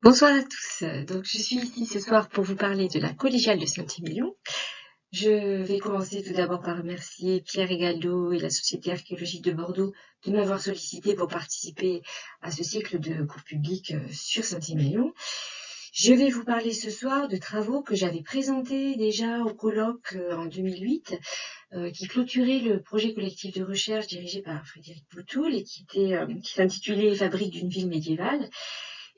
Bonsoir à tous. Donc, je suis ici ce soir pour vous parler de la collégiale de Saint-Émilion. Je vais commencer tout d'abord par remercier Pierre Egaldo et la Société archéologique de Bordeaux de m'avoir sollicité pour participer à ce cycle de cours publics sur Saint-Émilion. Je vais vous parler ce soir de travaux que j'avais présentés déjà au colloque en 2008, qui clôturait le projet collectif de recherche dirigé par Frédéric Boutoul et qui s'intitulait Fabrique d'une ville médiévale,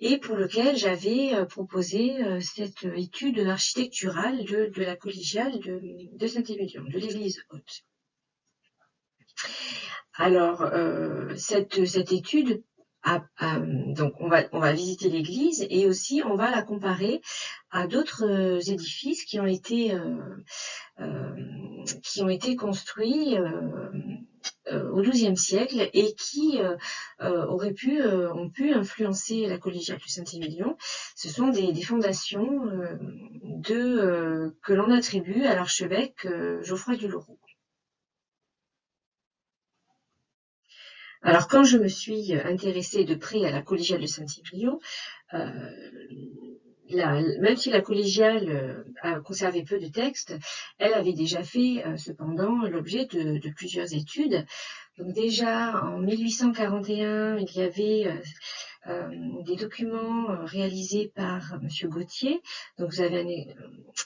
et pour lequel j'avais proposé cette étude architecturale de la collégiale de Saint-Émilion, de l'église haute. Alors, cette étude, donc on va visiter l'église et aussi on va la comparer à d'autres édifices qui ont été construits au XIIe siècle et qui ont pu influencer la collégiale de Saint-Émilion. Ce sont des fondations que l'on attribue à l'archevêque Geoffroy du Leroux. Alors, quand je me suis intéressée de près à la collégiale de Saint-Émilion, même si la collégiale a conservé peu de textes, elle avait déjà fait cependant l'objet de plusieurs études. Donc déjà en 1841, il y avait des documents réalisés par Monsieur Gauthier. Donc vous avez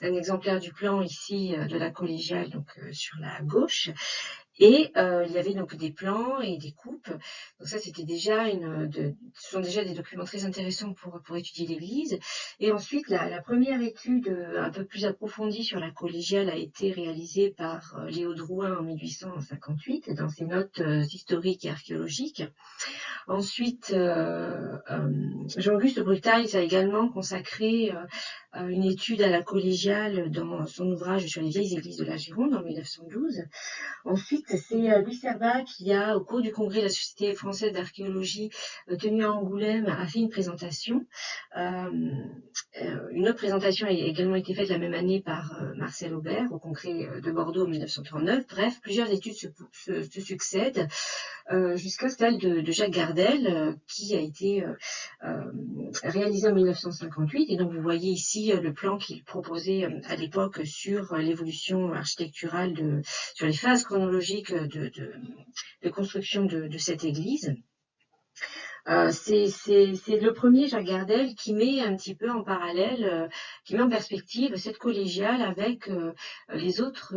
un exemplaire du plan ici de la collégiale, donc sur la gauche. Et il y avait donc des plans et des coupes. Donc ça, c'était déjà ce sont déjà des documents très intéressants pour étudier l'église. Et ensuite, la première étude un peu plus approfondie sur la collégiale a été réalisée par Léo Drouin en 1858 dans ses notes historiques et archéologiques. Ensuite, Jean-Auguste Brutails a également consacré une étude à la collégiale dans son ouvrage sur les vieilles églises de la Gironde en 1912. Ensuite, c'est Louis Servat qui a, au cours du congrès de la Société française d'archéologie tenu à Angoulême, a fait une présentation. Une autre présentation a également été faite la même année par Marcel Aubert au congrès de Bordeaux en 1939. Bref, plusieurs études se succèdent jusqu'à celle de Jacques Gardel qui a été réalisée en 1958. Et donc, vous voyez ici le plan qu'il proposait à l'époque sur l'évolution architecturale sur les phases chronologiques de construction de cette église. C'est le premier, Jacques Gardel, qui met un petit peu en parallèle, qui met en perspective cette collégiale avec les autres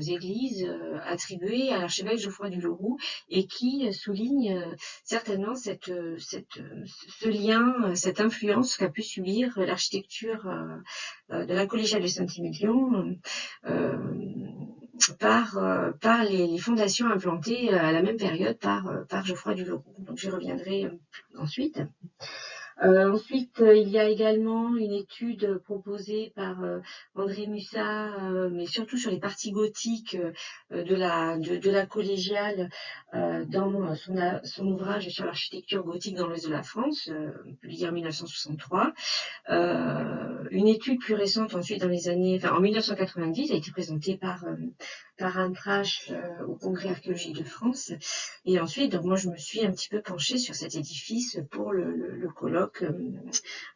églises attribuées à l'archevêque Geoffroy du Leroux et qui souligne certainement ce lien, cette influence qu'a pu subir l'architecture de la collégiale de Saint-Émilion par les fondations implantées à la même période par Geoffroy du Leroux. Donc j'y reviendrai ensuite. Ensuite, il y a également une étude proposée par André Mussat, mais surtout sur les parties gothiques de la collégiale dans son ouvrage sur l'architecture gothique dans l'Ouest de la France, publié en 1963. Une étude plus récente ensuite en 1990 a été présentée par Anne Prache au Congrès archéologique de France. Et ensuite, donc moi je me suis un petit peu penchée sur cet édifice pour le colloque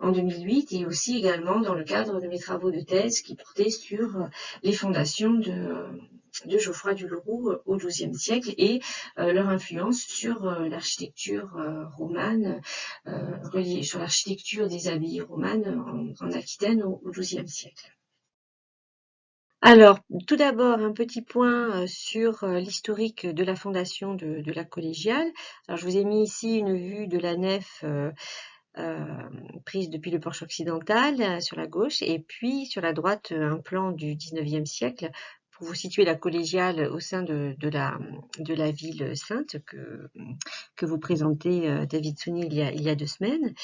en 2008 et aussi également dans le cadre de mes travaux de thèse qui portaient sur les fondations de Geoffroy du Leroux au XIIe siècle et leur influence sur l'architecture romane, reliée sur l'architecture des abbayes romanes en Aquitaine au XIIe siècle. Alors, tout d'abord, un petit point sur l'historique de la fondation de la collégiale. Alors, je vous ai mis ici une vue de la nef prise depuis le porche occidental sur la gauche, et puis sur la droite, un plan du XIXe siècle pour vous situer la collégiale au sein de la ville sainte que vous présentez David Souni il y a 2 semaines.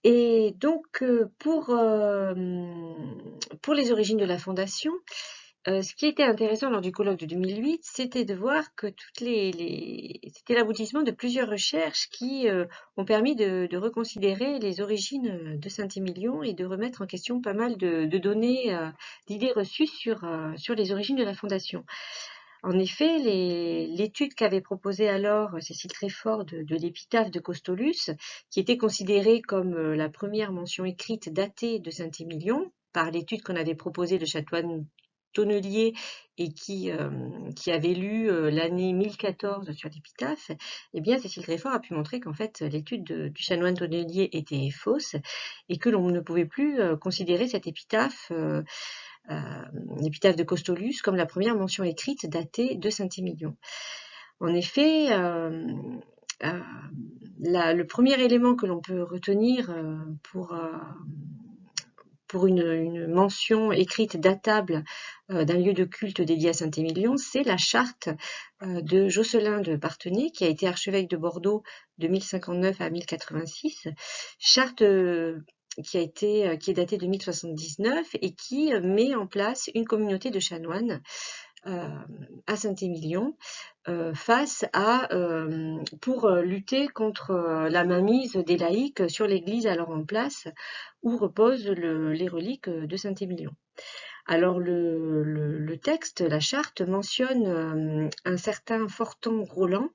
Et donc, pour les origines de la fondation, ce qui était intéressant lors du colloque de 2008, c'était de voir que c'était l'aboutissement de plusieurs recherches qui ont permis de reconsidérer les origines de Saint-Émilion et de remettre en question pas mal de données, d'idées reçues sur les origines de la fondation. En effet, l'étude qu'avait proposée alors Cécile Tréfort de l'épitaphe de Costolus, qui était considérée comme la première mention écrite datée de Saint-Émilion, par l'étude qu'on avait proposée de Chatoine-Tonnelier et qui avait lu l'année 1014 sur l'épitaphe, eh bien Cécile Tréfort a pu montrer qu'en fait l'étude du chanoine-Tonnelier était fausse et que l'on ne pouvait plus considérer cette épitaphe l'épitaphe de Costolus comme la première mention écrite datée de Saint-Émilion. En effet, le premier élément que l'on peut retenir pour une mention écrite datable d'un lieu de culte dédié à Saint-Émilion, c'est la charte de Joscelin de Parthenay, qui a été archevêque de Bordeaux de 1059 à 1086, charte qui est datée de 1079 et qui met en place une communauté de chanoines à Saint-Émilion pour lutter contre la mainmise des laïcs sur l'église alors en place où reposent les reliques de Saint-Émilion. Alors le texte, la charte, mentionne un certain Forton Roland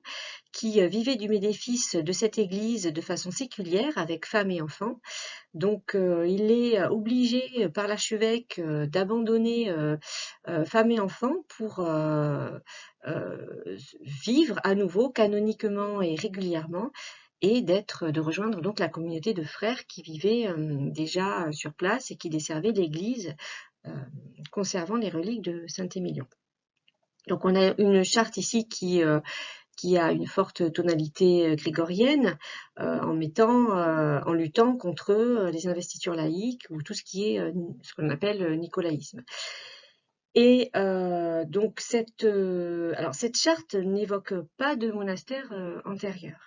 qui vivait du bénéfice de cette église de façon séculière avec femmes et enfants. Donc il est obligé par l'archevêque d'abandonner femmes et enfants pour vivre à nouveau canoniquement et régulièrement et de rejoindre donc la communauté de frères qui vivaient déjà sur place et qui desservaient l'église conservant les reliques de Saint-Émilion. Donc on a une charte ici qui a une forte tonalité grégorienne en luttant contre les investitures laïques ou tout ce qui est ce qu'on appelle nicolaïsme. Et donc cette charte n'évoque pas de monastère antérieur.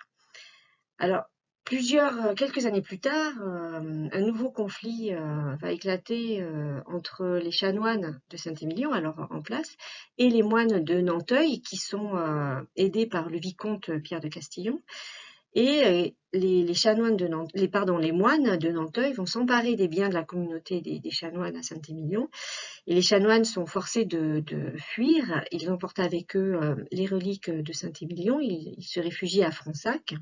Alors quelques années plus tard, un nouveau conflit va éclater entre les chanoines de Saint-Émilion, alors en place, et les moines de Nanteuil, qui sont aidés par le vicomte Pierre de Castillon. Et les moines de Nanteuil vont s'emparer des biens de la communauté des chanoines à Saint-Émilion. Et les chanoines sont forcés de fuir. Ils emportent avec eux les reliques de Saint-Émilion. Ils se réfugient à Fronsac.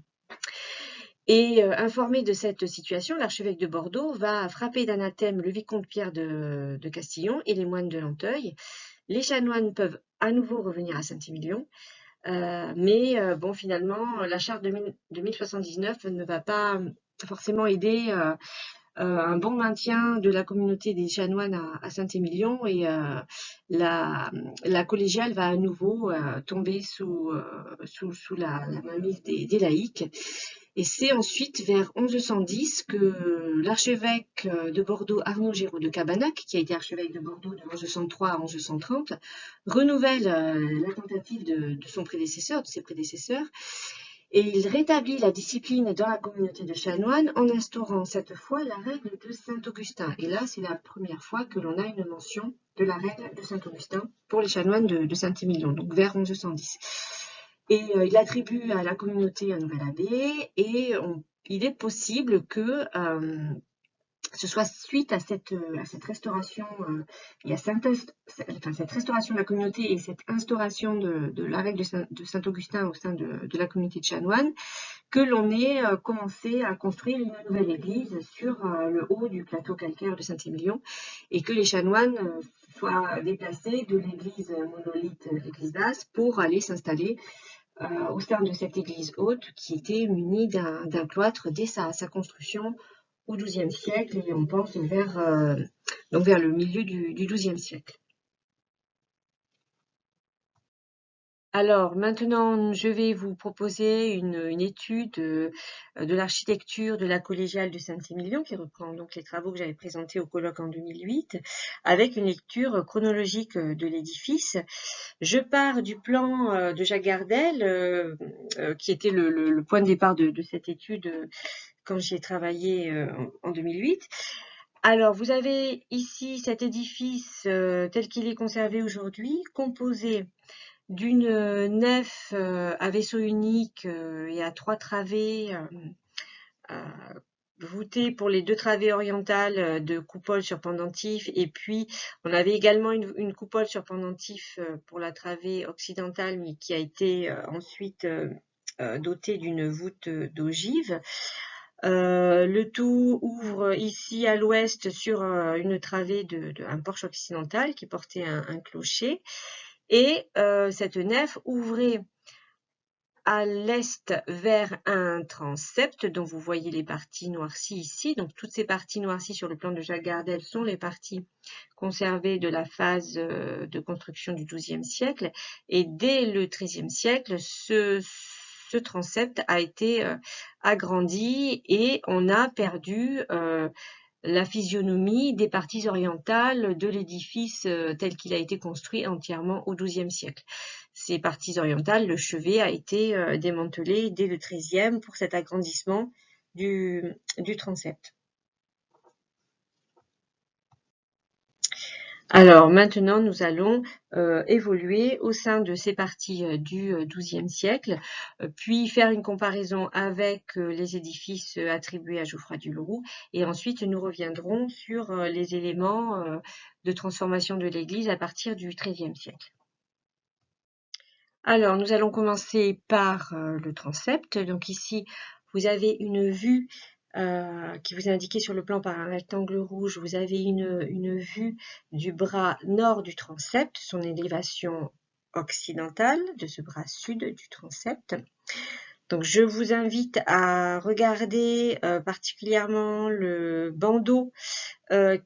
Et informé de cette situation, l'archevêque de Bordeaux va frapper d'anathème le vicomte Pierre de Castillon et les moines de Nanteuil. Les chanoines peuvent à nouveau revenir à Saint-Émilion, mais finalement, la charte de 1079 ne va pas forcément aider un bon maintien de la communauté des chanoines à Saint-Émilion et la collégiale va à nouveau tomber sous la mainmise des laïcs. Et c'est ensuite vers 1110 que l'archevêque de Bordeaux, Arnaud Géraud de Cabanac, qui a été archevêque de Bordeaux de 1103 à 1130, renouvelle la tentative de ses prédécesseurs, et il rétablit la discipline dans la communauté de chanoines en instaurant cette fois la règle de Saint-Augustin. Et là, c'est la première fois que l'on a une mention de la règle de Saint-Augustin pour les chanoines de Saint-Émilion, donc vers 1110. Et il attribue à la communauté un nouvel abbé et il est possible que ce soit suite à cette restauration et à cette restauration de la communauté et cette instauration de la règle de Saint-Augustin au sein de la communauté de chanoines que l'on ait commencé à construire une nouvelle église sur le haut du plateau calcaire de Saint-Émilion et que les chanoines soient déplacés de l'église monolithe, l'église basse, pour aller s'installer au sein de cette église haute qui était munie d'un cloître dès sa construction au XIIe siècle, et on pense vers le milieu du XIIe siècle. Alors maintenant, je vais vous proposer une étude de l'architecture de la collégiale de Saint-Émilion qui reprend donc les travaux que j'avais présentés au colloque en 2008 avec une lecture chronologique de l'édifice. Je pars du plan de Jacques Gardel qui était le point de départ de cette étude quand j'y ai travaillé en 2008. Alors, vous avez ici cet édifice tel qu'il est conservé aujourd'hui, composé d'une nef à vaisseau unique et à 3 travées voûté pour les deux travées orientales de coupole sur pendentif, et puis on avait également une coupole sur pendentif pour la travée occidentale, mais qui a été ensuite dotée d'une voûte d'ogive. Le tout ouvre ici à l'ouest sur une travée un porche occidental qui portait un clocher, et cette nef ouvrait à l'est vers un transept dont vous voyez les parties noircies ici. Donc toutes ces parties noircies sur le plan de Jacques Gardel sont les parties conservées de la phase de construction du XIIe siècle, et dès le XIIIe siècle, ce transept a été agrandi et on a perdu la physionomie des parties orientales de l'édifice tel qu'il a été construit entièrement au XIIe siècle. Ces parties orientales, le chevet a été démantelé dès le XIIIe pour cet agrandissement du transept. Alors maintenant, nous allons évoluer au sein de ces parties du XIIe siècle, puis faire une comparaison avec les édifices attribués à Geoffroy du Leroux, et ensuite nous reviendrons sur les éléments de transformation de l'église à partir du XIIIe siècle. Alors, nous allons commencer par le transept. Donc ici, vous avez une vue qui vous est indiquée sur le plan par un rectangle rouge. Vous avez une vue du bras nord du transept, son élévation occidentale de ce bras sud du transept. Donc je vous invite à regarder particulièrement le bandeau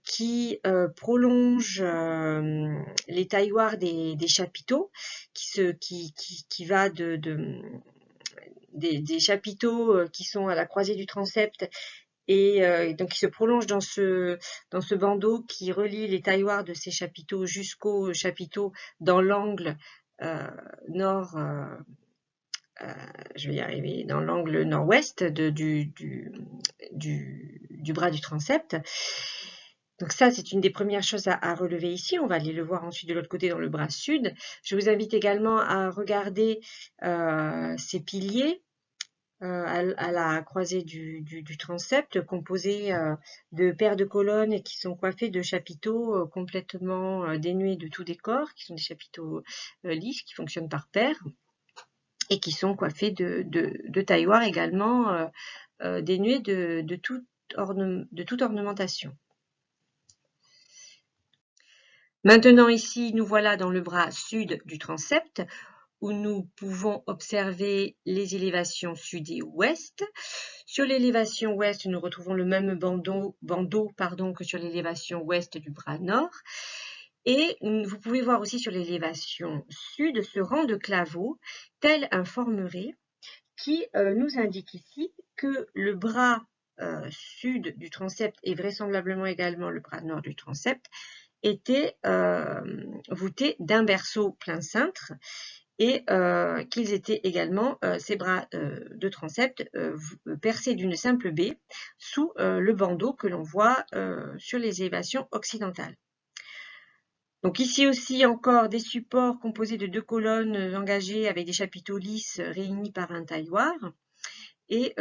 qui prolonge les tailloirs des chapiteaux, qui va des chapiteaux qui sont à la croisée du transept, et donc qui se prolonge dans ce bandeau qui relie les tailloirs de ces chapiteaux jusqu'aux chapiteaux dans l'angle nord, je vais y arriver, dans l'angle nord-ouest du bras du transept. Donc ça, c'est une des premières choses à relever ici. On va aller le voir ensuite de l'autre côté dans le bras sud. Je vous invite également à regarder ces piliers à la croisée du transept, composés de paires de colonnes qui sont coiffées de chapiteaux complètement dénués de tout décor, qui sont des chapiteaux lisses, qui fonctionnent par paires, et qui sont coiffés de tailloirs également dénués de toute ornementation. Maintenant ici, nous voilà dans le bras sud du transept, où nous pouvons observer les élévations sud et ouest. Sur l'élévation ouest, nous retrouvons le même bandeau que sur l'élévation ouest du bras nord. Et vous pouvez voir aussi sur l'élévation sud ce rang de claveaux, tel un formeret, qui nous indique ici que le bras sud du transept, et vraisemblablement également le bras nord du transept, étaient voûtés d'un berceau plein cintre, et qu'ils étaient également, ces bras de transept, percés d'une simple baie sous le bandeau que l'on voit sur les élévations occidentales. Donc ici aussi encore des supports composés de deux colonnes engagées avec des chapiteaux lisses réunis par un tailloir, et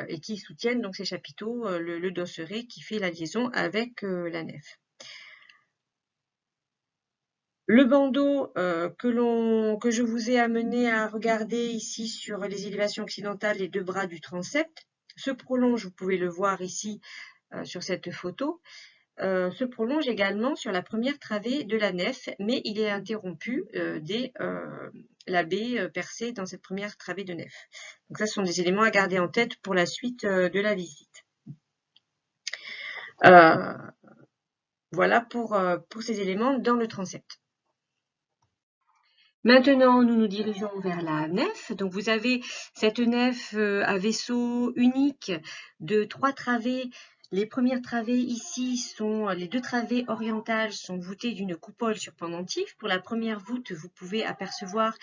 et qui soutiennent donc ces chapiteaux le dosseret qui fait la liaison avec la nef. Le bandeau que je vous ai amené à regarder ici sur les élévations occidentales, les deux bras du transept, se prolonge, vous pouvez le voir ici sur cette photo, se prolonge également sur la première travée de la nef, mais il est interrompu dès la baie percée dans cette première travée de nef. Donc ça, ce sont des éléments à garder en tête pour la suite de la visite. Voilà pour ces éléments dans le transept. Maintenant, nous nous dirigeons vers la nef. Donc, vous avez cette nef à vaisseau unique de 3 travées. Les premières travées ici les deux travées orientales sont voûtées d'une coupole sur pendentif. Pour la première voûte, vous pouvez apercevoir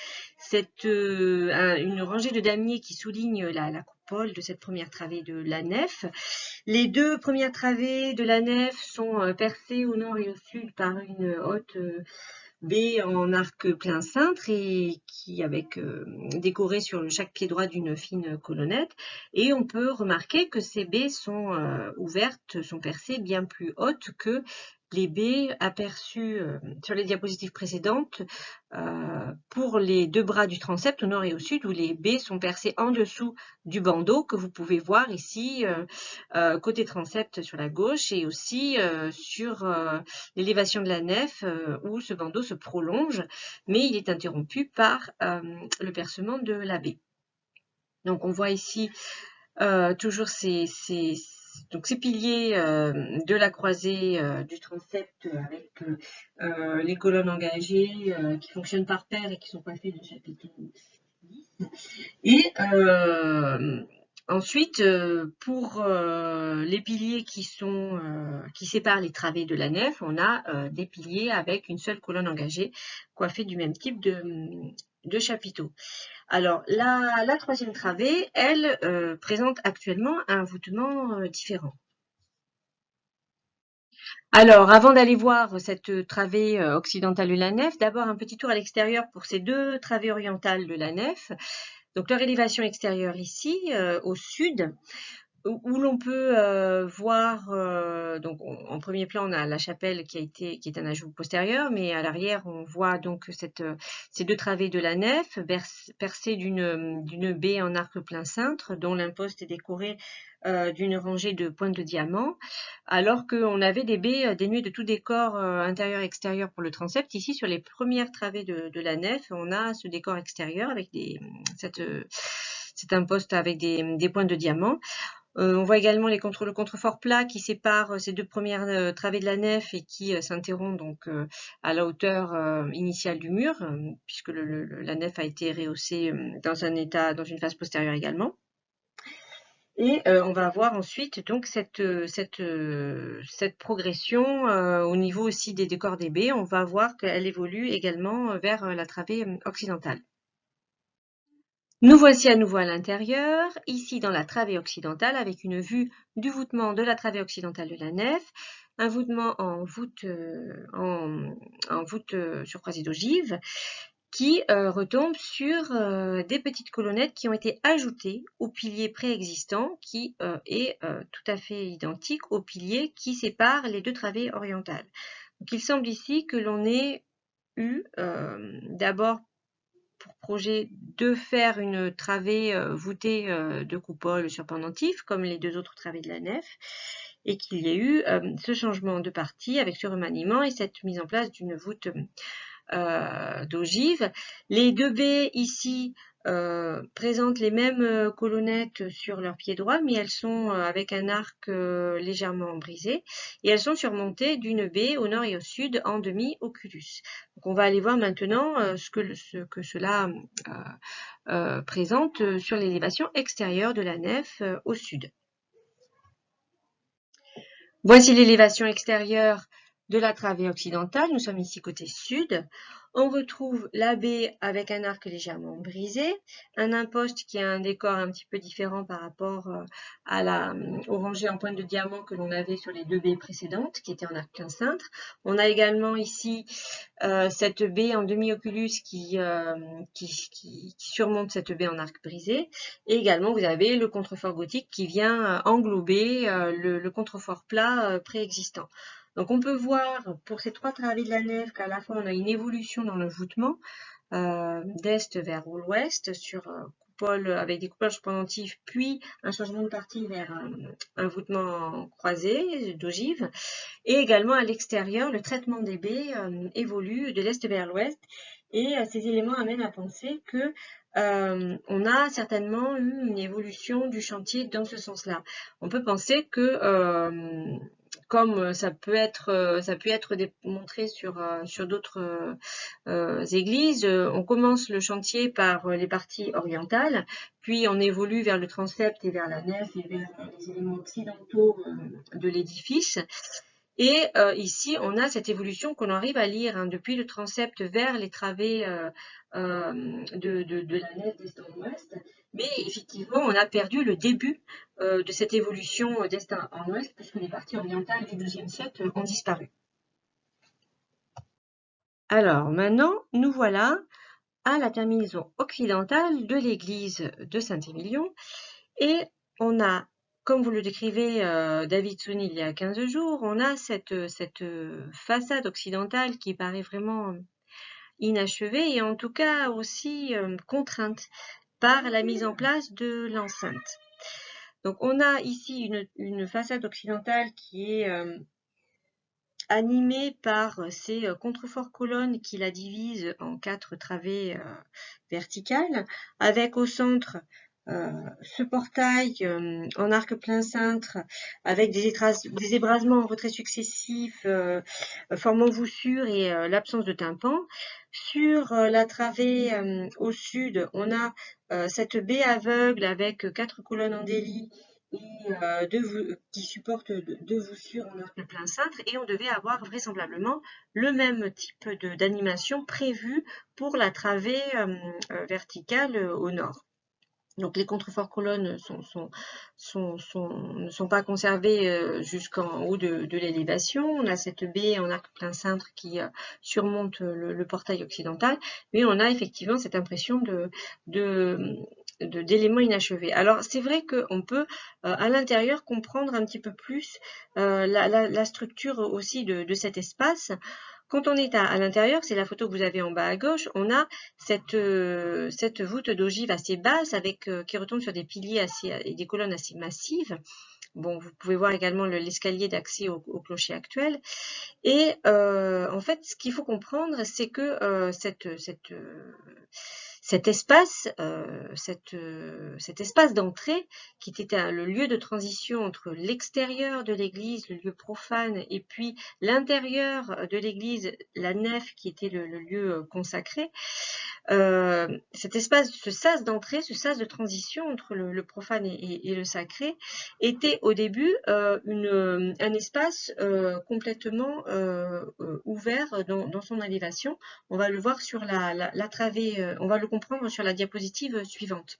une rangée de damiers qui souligne la coupole de cette première travée de la nef. Les deux premières travées de la nef sont percées au nord et au sud par une haute baies en arc plein cintre et qui avec décorées sur chaque pied droit d'une fine colonnette. Et on peut remarquer que ces baies sont ouvertes, sont percées bien plus hautes que les baies aperçues sur les diapositives précédentes pour les deux bras du transept au nord et au sud, où les baies sont percées en dessous du bandeau que vous pouvez voir ici côté transept sur la gauche et aussi sur l'élévation de la nef où ce bandeau se prolonge, mais il est interrompu par le percement de la baie. Donc on voit ici toujours ces piliers de la croisée du transept avec les colonnes engagées qui fonctionnent par paire et qui sont coiffées de chapiteaux 10. Et ensuite, pour les piliers qui séparent les travées de la nef, on a des piliers avec une seule colonne engagée coiffée du même type de chapiteau. Alors, la troisième travée, elle, présente actuellement un voûtement différent. Alors, avant d'aller voir cette travée occidentale de la nef, d'abord un petit tour à l'extérieur pour ces deux travées orientales de la nef. Donc, leur élévation extérieure ici, au sud, où l'on peut voir, donc en premier plan, on a la chapelle qui est un ajout postérieur, mais à l'arrière, on voit donc ces deux travées de la nef, percées d'une baie en arc plein cintre, dont l'imposte est décoré d'une rangée de pointes de diamant, alors qu'on avait des baies dénuées de tout décor intérieur et extérieur pour le transept. Ici, sur les premières travées de la nef, on a ce décor extérieur avec cet imposte avec des pointes de diamant. On voit également le contrefort plat qui sépare ces deux premières travées de la nef et qui s'interrompt donc à la hauteur initiale du mur, puisque la nef a été rehaussée dans une phase postérieure également. Et on va avoir ensuite donc cette progression au niveau aussi des décors des baies. On va voir qu'elle évolue également vers la travée occidentale. Nous voici à nouveau à l'intérieur, ici dans la travée occidentale, avec une vue du voûtement de la travée occidentale de la nef, un voûtement en voûte sur croisée d'ogive, qui retombe sur des petites colonnettes qui ont été ajoutées au pilier préexistant, qui est tout à fait identique au pilier qui sépare les deux travées orientales. Donc il semble ici que l'on ait eu d'abord pour projet de faire une travée voûtée de coupole sur pendentif, comme les deux autres travées de la nef, et qu'il y ait eu ce changement de partie avec ce remaniement et cette mise en place d'une voûte d'ogive. Les deux baies ici présentent les mêmes colonnettes sur leur pied droit, mais elles sont avec un arc légèrement brisé et elles sont surmontées d'une baie au nord et au sud en demi-oculus. Donc on va aller voir maintenant ce que cela présente sur l'élévation extérieure de la nef au sud. Voici l'élévation extérieure de la travée occidentale. Nous sommes ici côté sud. On retrouve la baie avec un arc légèrement brisé, un imposte qui a un décor un petit peu différent par rapport aux rangées en pointe de diamant que l'on avait sur les deux baies précédentes, qui étaient en arc plein cintre. On a également ici cette baie en demi-oculus qui surmonte cette baie en arc brisé. Et également, vous avez le contrefort gothique qui vient englober le contrefort plat préexistant. Donc on peut voir pour ces trois travées de la nef qu'à la fois on a une évolution dans le voûtement d'est vers l'ouest sur coupole avec des couplages pendentifs, puis un changement de partie vers un voûtement croisé d'ogive. Et également à l'extérieur, le traitement des baies évolue de l'est vers l'ouest. Et ces éléments amènent à penser que on a certainement eu une évolution du chantier dans ce sens-là. On peut penser que comme ça peut être démontré sur d'autres églises, on commence le chantier par les parties orientales, puis on évolue vers le transept et vers la nef et vers les éléments occidentaux de l'édifice. Et ici, on a cette évolution qu'on arrive à lire depuis le transept vers les travées de la nef d'est en ouest. Mais effectivement, on a perdu le début de cette évolution d'est en ouest, puisque les parties orientales du deuxième siècle ont disparu. Alors maintenant, nous voilà à la terminaison occidentale de l'église de Saint-Émilion et on a, comme vous le décrivez David Souni il y a 15 jours, on a cette façade occidentale qui paraît vraiment inachevée et en tout cas aussi contrainte par la mise en place de l'enceinte. Donc on a ici une façade occidentale qui est animée par ces contreforts colonnes qui la divisent en 4 travées verticales, avec au centre ce portail en arc plein cintre avec des ébrasements en retrait successifs formant voussure et l'absence de tympan. Sur la travée au sud, on a cette baie aveugle avec 4 colonnes en délit et qui supportent deux voussures en arc plein cintre et on devait avoir vraisemblablement le même type d'animation prévu pour la travée verticale au nord. Donc les contreforts colonnes ne sont pas conservés jusqu'en haut de l'élévation. On a cette baie en arc plein cintre qui surmonte le portail occidental, mais on a effectivement cette impression d'éléments inachevés. Alors c'est vrai qu'on peut à l'intérieur comprendre un petit peu plus la structure aussi de cet espace. Quand on est à l'intérieur, c'est la photo que vous avez en bas à gauche, on a cette voûte d'ogive assez basse avec qui retombe sur des piliers et des colonnes assez massives. Bon, vous pouvez voir également l'escalier d'accès au clocher actuel. Et en fait, ce qu'il faut comprendre, c'est que cet espace d'entrée, qui était le lieu de transition entre l'extérieur de l'église, le lieu profane, et puis l'intérieur de l'église, la nef, qui était le lieu consacré, cet espace, ce sas d'entrée, ce sas de transition entre le profane et le sacré, était au début un espace complètement ouvert dans son élévation. On va le voir sur la travée, on va le comprendre sur la diapositive suivante.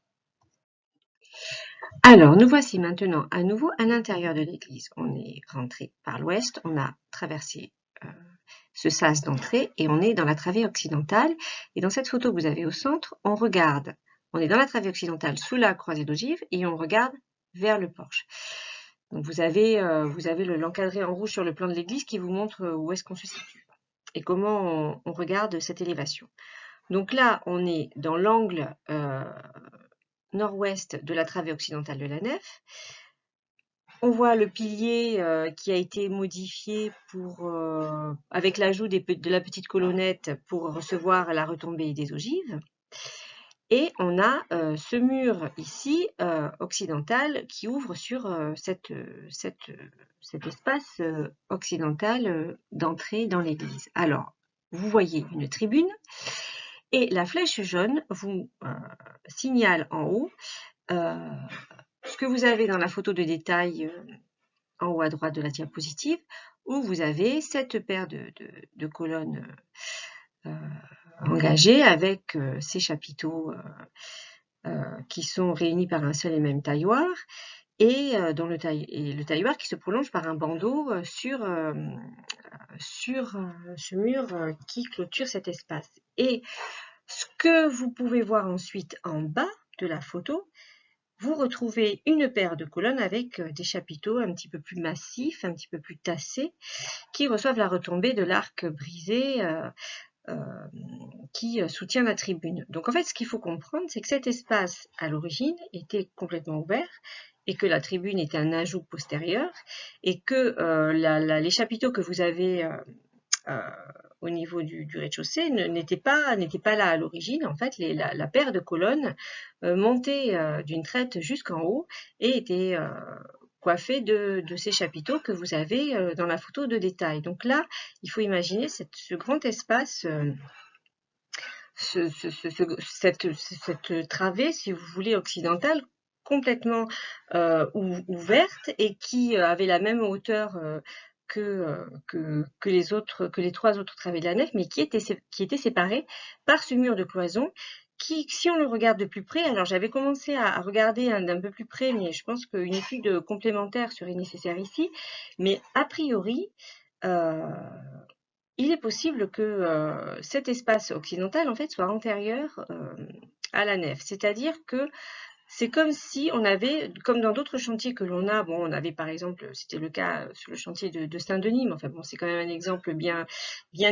Alors, nous voici maintenant à nouveau à l'intérieur de l'église. On est rentré par l'ouest, on a traversé ce sas d'entrée et on est dans la travée occidentale. Et dans cette photo que vous avez au centre, on est dans la travée occidentale sous la croisée d'ogive et on regarde vers le porche. Donc vous avez l'encadré en rouge sur le plan de l'église qui vous montre où est-ce qu'on se situe et comment on regarde cette élévation. Donc là, on est dans l'angle nord-ouest de la travée occidentale de la nef. On voit le pilier qui a été modifié avec l'ajout de la petite colonnette pour recevoir la retombée des ogives. Et on a ce mur ici, occidental, qui ouvre sur cet espace occidental d'entrée dans l'église. Alors, vous voyez une tribune et la flèche jaune vous signale en haut ce que vous avez dans la photo de détail en haut à droite de la diapositive, où vous avez cette paire de colonnes engagées avec ces chapiteaux qui sont réunis par un seul et même tailloir, et le tailloir qui se prolonge par un bandeau sur ce mur qui clôture cet espace. Et ce que vous pouvez voir ensuite en bas de la photo, vous retrouvez une paire de colonnes avec des chapiteaux un petit peu plus massifs, un petit peu plus tassés, qui reçoivent la retombée de l'arc brisé qui soutient la tribune. Donc en fait, ce qu'il faut comprendre, c'est que cet espace, à l'origine, était complètement ouvert et que la tribune était un ajout postérieur et que les chapiteaux que vous avez au niveau du rez-de-chaussée n'était pas là à l'origine. En fait, la paire de colonnes montait d'une traite jusqu'en haut et était coiffée de ces chapiteaux que vous avez dans la photo de détail. Donc là, il faut imaginer ce grand espace, cette travée, si vous voulez, occidentale, complètement ouverte et qui avait la même hauteur que les 3 autres travées de la nef, mais qui était séparée par ce mur de cloison qui, si on le regarde de plus près, alors j'avais commencé à regarder d'un peu plus près, mais je pense qu'une étude complémentaire serait nécessaire ici, mais a priori, il est possible que cet espace occidental, en fait, soit antérieur à la nef. C'est-à-dire que c'est comme si on avait, comme dans d'autres chantiers que l'on a, bon, on avait par exemple, c'était le cas sur le chantier de Saint-Denis, mais enfin bon, c'est quand même un exemple bien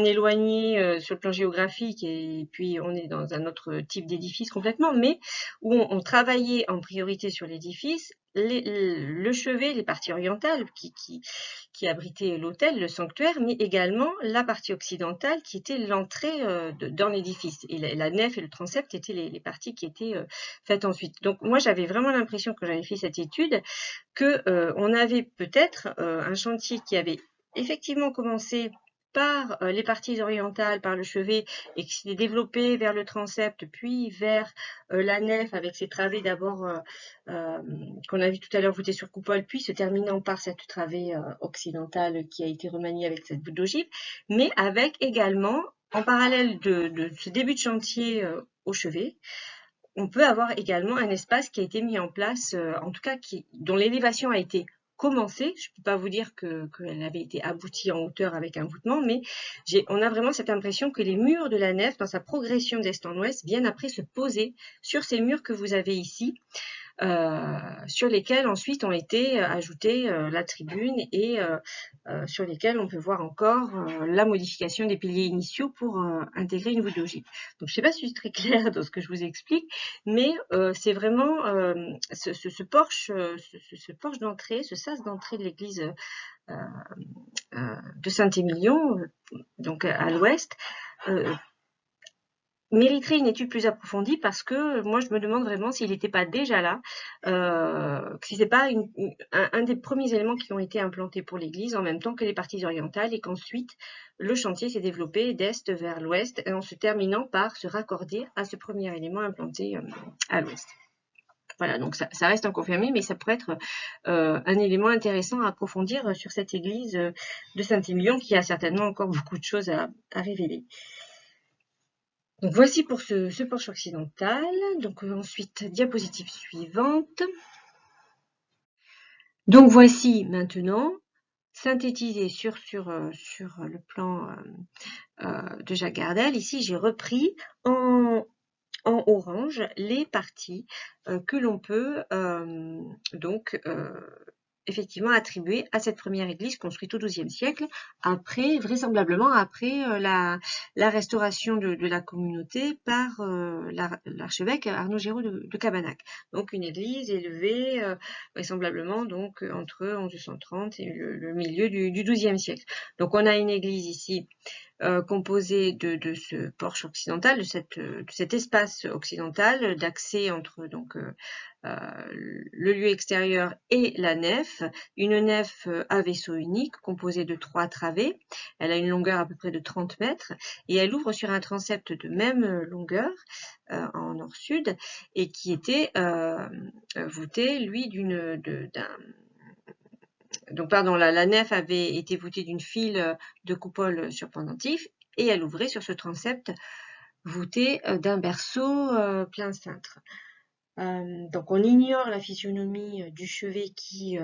éloigné sur le plan géographique, et puis on est dans un autre type d'édifice complètement, mais où on travaillait en priorité sur l'édifice, le chevet, les parties orientales qui abritait l'autel, le sanctuaire, mais également la partie occidentale qui était l'entrée dans l'édifice. Et la nef et le transept étaient les parties qui étaient faites ensuite. Donc moi j'avais vraiment l'impression quand j'avais fait cette étude que on avait peut-être un chantier qui avait effectivement commencé par les parties orientales, par le chevet, et qui s'est développé vers le transept, puis vers la nef avec ses travées d'abord qu'on a vu tout à l'heure voûtées sur coupole, puis se terminant par cette travée occidentale qui a été remaniée avec cette voûte d'ogive, mais avec également, en parallèle de ce début de chantier au chevet, on peut avoir également un espace qui a été mis en place, en tout cas dont l'élévation a été commencée. Je ne peux pas vous dire qu'elle avait été aboutie en hauteur avec un voûtement, mais on a vraiment cette impression que les murs de la nef, dans sa progression d'est en ouest, viennent après se poser sur ces murs que vous avez ici, sur lesquels ensuite ont été ajoutées la tribune et sur lesquels on peut voir encore la modification des piliers initiaux pour intégrer une voûte d'ogive. Donc je ne sais pas si c'est très clair dans ce que je vous explique, mais c'est vraiment ce porche d'entrée, ce sas d'entrée de l'église de Saint-Émilion, donc à l'ouest, mériterait une étude plus approfondie, parce que moi je me demande vraiment s'il n'était pas déjà là, si c'est pas un des premiers éléments qui ont été implantés pour l'église en même temps que les parties orientales, et qu'ensuite le chantier s'est développé d'est vers l'ouest en se terminant par se raccorder à ce premier élément implanté à l'ouest. Voilà, donc ça reste inconfirmé, mais ça pourrait être un élément intéressant à approfondir sur cette église de Saint-Émilion, qui a certainement encore beaucoup de choses à révéler. Donc voici pour ce porche occidental. Donc ensuite, diapositive suivante. Donc voici maintenant, synthétisé sur le plan de Jacques Gardel. Ici, j'ai repris en orange les parties que l'on peut donc effectivement attribué à cette première église construite au XIIe siècle, vraisemblablement après la restauration de la communauté par l'archevêque Arnaud Géraud de Cabanac. Donc une église élevée vraisemblablement donc entre 1130 et le milieu du XIIe siècle. Donc on a une église ici composé de ce porche occidental, de cet espace occidental d'accès entre donc le lieu extérieur et la nef, une nef à vaisseau unique composée de 3 travées. Elle a une longueur à peu près de 30 mètres et elle ouvre sur un transept de même longueur en nord-sud, et qui était voûté, lui, donc pardon, la nef avait été voûtée d'une file de coupole sur pendentif, et elle ouvrait sur ce transept voûté d'un berceau plein cintre. Donc on ignore la physionomie du chevet qui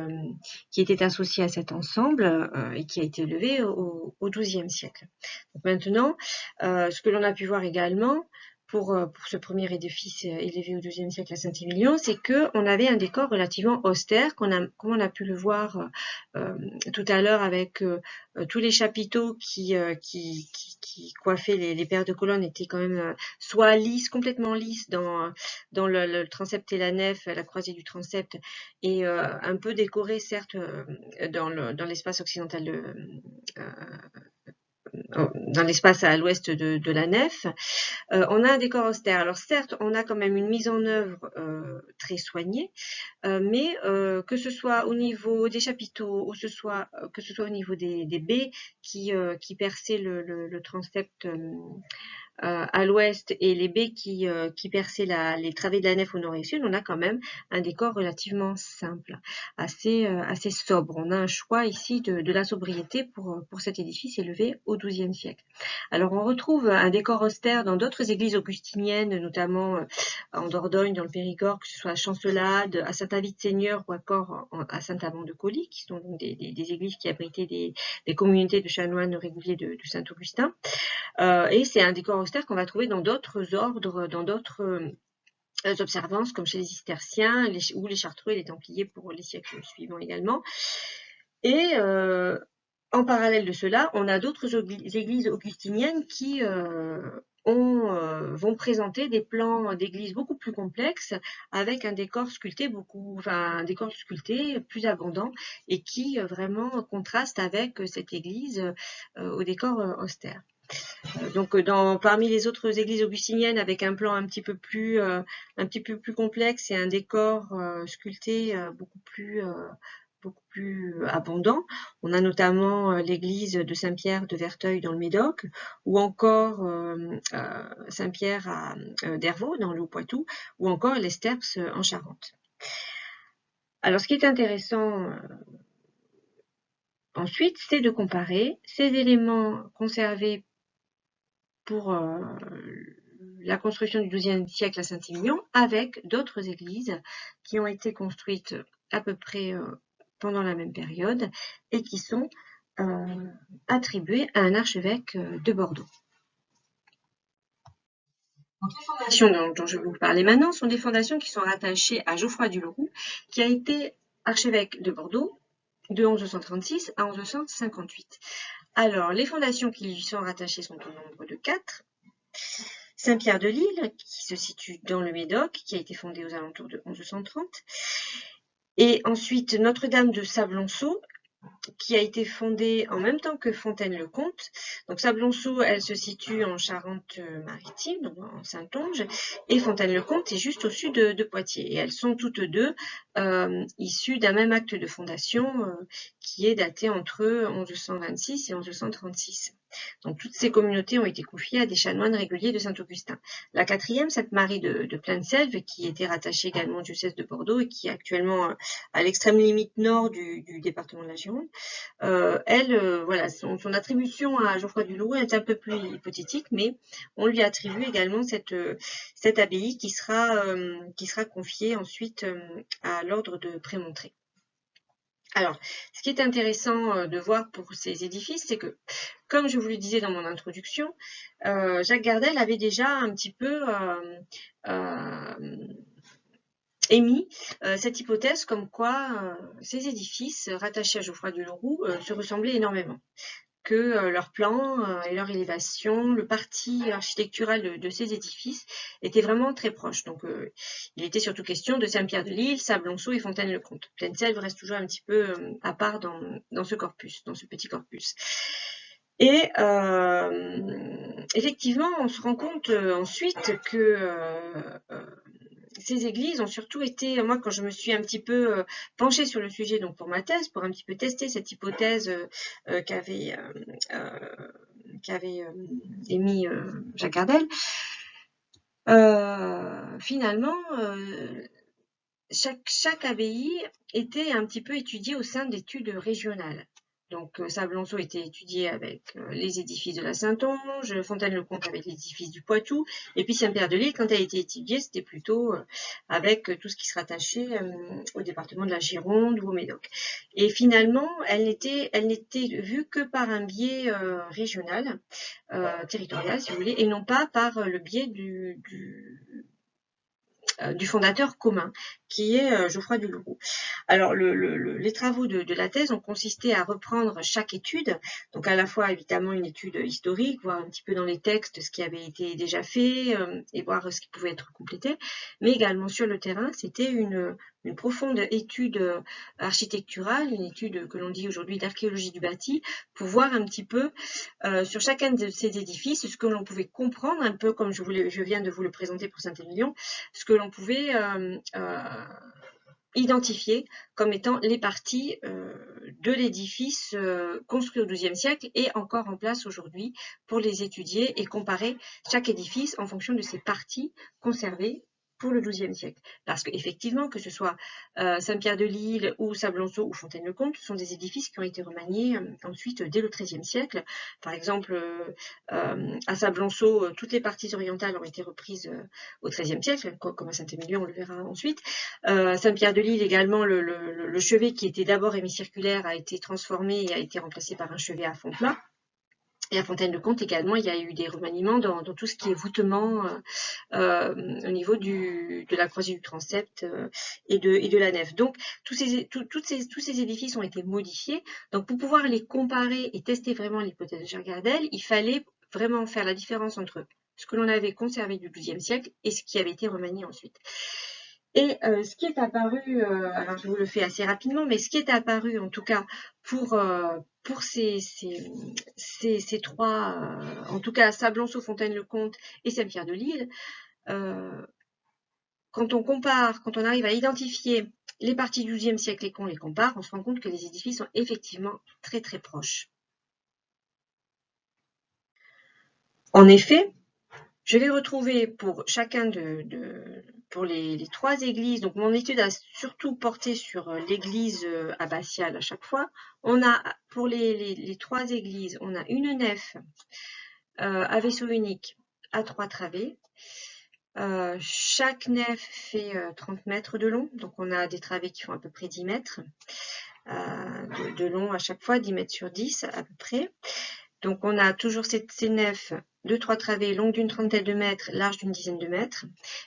était associé à cet ensemble et qui a été élevé au XIIe siècle. Donc maintenant, ce que l'on a pu voir également pour ce premier édifice élevé au XIIe siècle à Saint-Émilion, c'est qu'on avait un décor relativement austère, comme on a pu le voir tout à l'heure avec tous les chapiteaux qui coiffaient les paires de colonnes étaient quand même soit lisses, complètement lisses dans le transept et la nef, la croisée du transept, et un peu décorés certes dans l'espace occidental dans l'espace à l'ouest de la nef. On a un décor austère. Alors certes, on a quand même une mise en œuvre très soignée, mais que ce soit au niveau des chapiteaux, ou que ce soit au niveau des baies qui perçaient le transept à l'ouest et les baies qui perçaient les travées de la nef au nord et au sud, on a quand même un décor relativement simple, assez sobre. On a un choix ici de la sobriété pour cet édifice élevé au XIIe siècle. Alors on retrouve un décor austère dans d'autres églises augustiniennes, notamment en Dordogne, dans le Périgord, que ce soit à Chancelade, à Saint-Avit-Seigneur ou encore à Saint-Amand-de-Coly, qui sont donc des églises qui abritaient des communautés de chanoines réguliers de Saint-Augustin. Et c'est un décor austère qu'on va trouver dans d'autres ordres, dans d'autres observances, comme chez les cisterciens ou les chartreux et les templiers pour les siècles suivants également. Et en parallèle de cela, on a d'autres églises augustiniennes qui vont présenter des plans d'églises beaucoup plus complexes, avec un décor sculpté plus abondant et qui vraiment contraste avec cette église au décor austère. Donc parmi les autres églises augustiniennes avec un plan un petit peu plus complexe et un décor sculpté beaucoup plus abondant, on a notamment l'église de Saint-Pierre de Verteuil dans le Médoc, ou encore Saint-Pierre d'Hervaux dans le Haut-Poitou, ou encore les Sterps en Charente. Alors ce qui est intéressant ensuite, c'est de comparer ces éléments conservés pour la construction du XIIe siècle à Saint-Émilion avec d'autres églises qui ont été construites à peu près pendant la même période et qui sont attribuées à un archevêque de Bordeaux. Donc, les fondations dont je vais vous parler maintenant sont des fondations qui sont rattachées à Geoffroy du Leroux, qui a été archevêque de Bordeaux de 1136 à 1158. Alors, les fondations qui lui sont rattachées sont au nombre de 4. Saint-Pierre de Lille, qui se situe dans le Médoc, qui a été fondé aux alentours de 1130. Et ensuite, Notre-Dame de Sablonceau, qui a été fondée en même temps que Fontaine-le-Comte. Donc Sablonceau, elle se situe en Charente-Maritime, donc en Saintonge, et Fontaine-le-Comte est juste au sud de Poitiers. Et elles sont toutes deux issues d'un même acte de fondation qui est daté entre 1126 et 1136. Donc toutes ces communautés ont été confiées à des chanoines réguliers de Saint-Augustin. La quatrième, Sainte-Marie de Plaine-Selve, qui était rattachée également au diocèse de Bordeaux et qui est actuellement à l'extrême limite nord du département de la Gironde, voilà, son attribution à Geoffroy du Leroux est un peu plus hypothétique, mais on lui attribue également cette abbaye qui sera confiée ensuite à l'ordre de Prémontré. Alors, ce qui est intéressant de voir pour ces édifices, c'est que, comme je vous le disais dans mon introduction, Jacques Gardel avait déjà un petit peu émis cette hypothèse comme quoi ces édifices rattachés à Geoffroy du Leroux se ressemblaient énormément, que leur plan et leur élévation, le parti architectural de ces édifices était vraiment très proche. Donc il était surtout question de Saint-Pierre de Lille, Sablonceau et Fontaine-le-Comte. Plaine-Selve reste toujours un petit peu à part dans ce corpus, dans ce petit corpus. Et effectivement, on se rend compte ensuite que ces églises ont surtout été, moi quand je me suis un petit peu penchée sur le sujet donc pour ma thèse, pour un petit peu tester cette hypothèse qu'avait émis Jacques Gardel, finalement chaque abbaye était un petit peu étudiée au sein d'études régionales. Donc Sablonceau était étudié avec les édifices de la Saintonge, Fontaine-le-Comte avec les édifices du Poitou, et puis Saint-Pierre de Lille, quand elle a été étudiée, c'était plutôt avec tout ce qui se rattachait au département de la Gironde ou au Médoc. Et finalement, elle n'était vue que par un biais régional, territorial si vous voulez, et non pas par le biais du fondateur commun, qui est Geoffroy du Leroux. Alors, les travaux de la thèse ont consisté à reprendre chaque étude, donc à la fois évidemment une étude historique, voir un petit peu dans les textes ce qui avait été déjà fait et voir ce qui pouvait être complété, mais également sur le terrain, c'était une profonde étude architecturale, une étude que l'on dit aujourd'hui d'archéologie du bâti, pour voir un petit peu sur chacun de ces édifices ce que l'on pouvait comprendre, un peu comme je viens de vous le présenter pour Saint-Émilion, ce que l'on pouvait identifiées comme étant les parties de l'édifice construit au XIIe siècle et encore en place aujourd'hui pour les étudier et comparer chaque édifice en fonction de ses parties conservées pour le XIIe siècle. Parce qu'effectivement, que ce soit Saint-Pierre-de-Lille ou Sablonceau ou Fontaine-le-Comte, ce sont des édifices qui ont été remaniés ensuite dès le XIIIe siècle. Par exemple, à Sablonceau, toutes les parties orientales ont été reprises au XIIIe siècle, comme à Saint-Émilion, on le verra ensuite. Saint-Pierre-de-Lille également, le chevet qui était d'abord hémicirculaire a été transformé et a été remplacé par un chevet à fond plat. Et à Fontaine-le-Comte également, il y a eu des remaniements dans tout ce qui est voûtement au niveau de la croisée du transept et de la nef. Donc, tous ces édifices ont été modifiés. Donc, pour pouvoir les comparer et tester vraiment l'hypothèse de Ger-Gardel, il fallait vraiment faire la différence entre ce que l'on avait conservé du XIIe siècle et ce qui avait été remanié ensuite. Et ce qui est apparu, alors je vous le fais assez rapidement, mais ce qui est apparu en tout cas pour ces trois, en tout cas Sablonceau, Fontaine-le-Comte et Saint-Pierre-de-Lille, quand on arrive à identifier les parties du XIIe siècle et qu'on les compare, on se rend compte que les édifices sont effectivement très très proches. En effet, je vais retrouver pour chacun pour les trois églises, donc mon étude a surtout porté sur l'église abbatiale à chaque fois. On a, pour les trois églises, on a une nef à vaisseau unique à 3 travées. Chaque nef fait 30 mètres de long, donc on a des travées qui font à peu près 10 mètres de long à chaque fois, 10 mètres sur 10 à peu près. Donc on a toujours ces nefs de 3 travées longues d'une trentaine de mètres, larges d'une dizaine de mètres,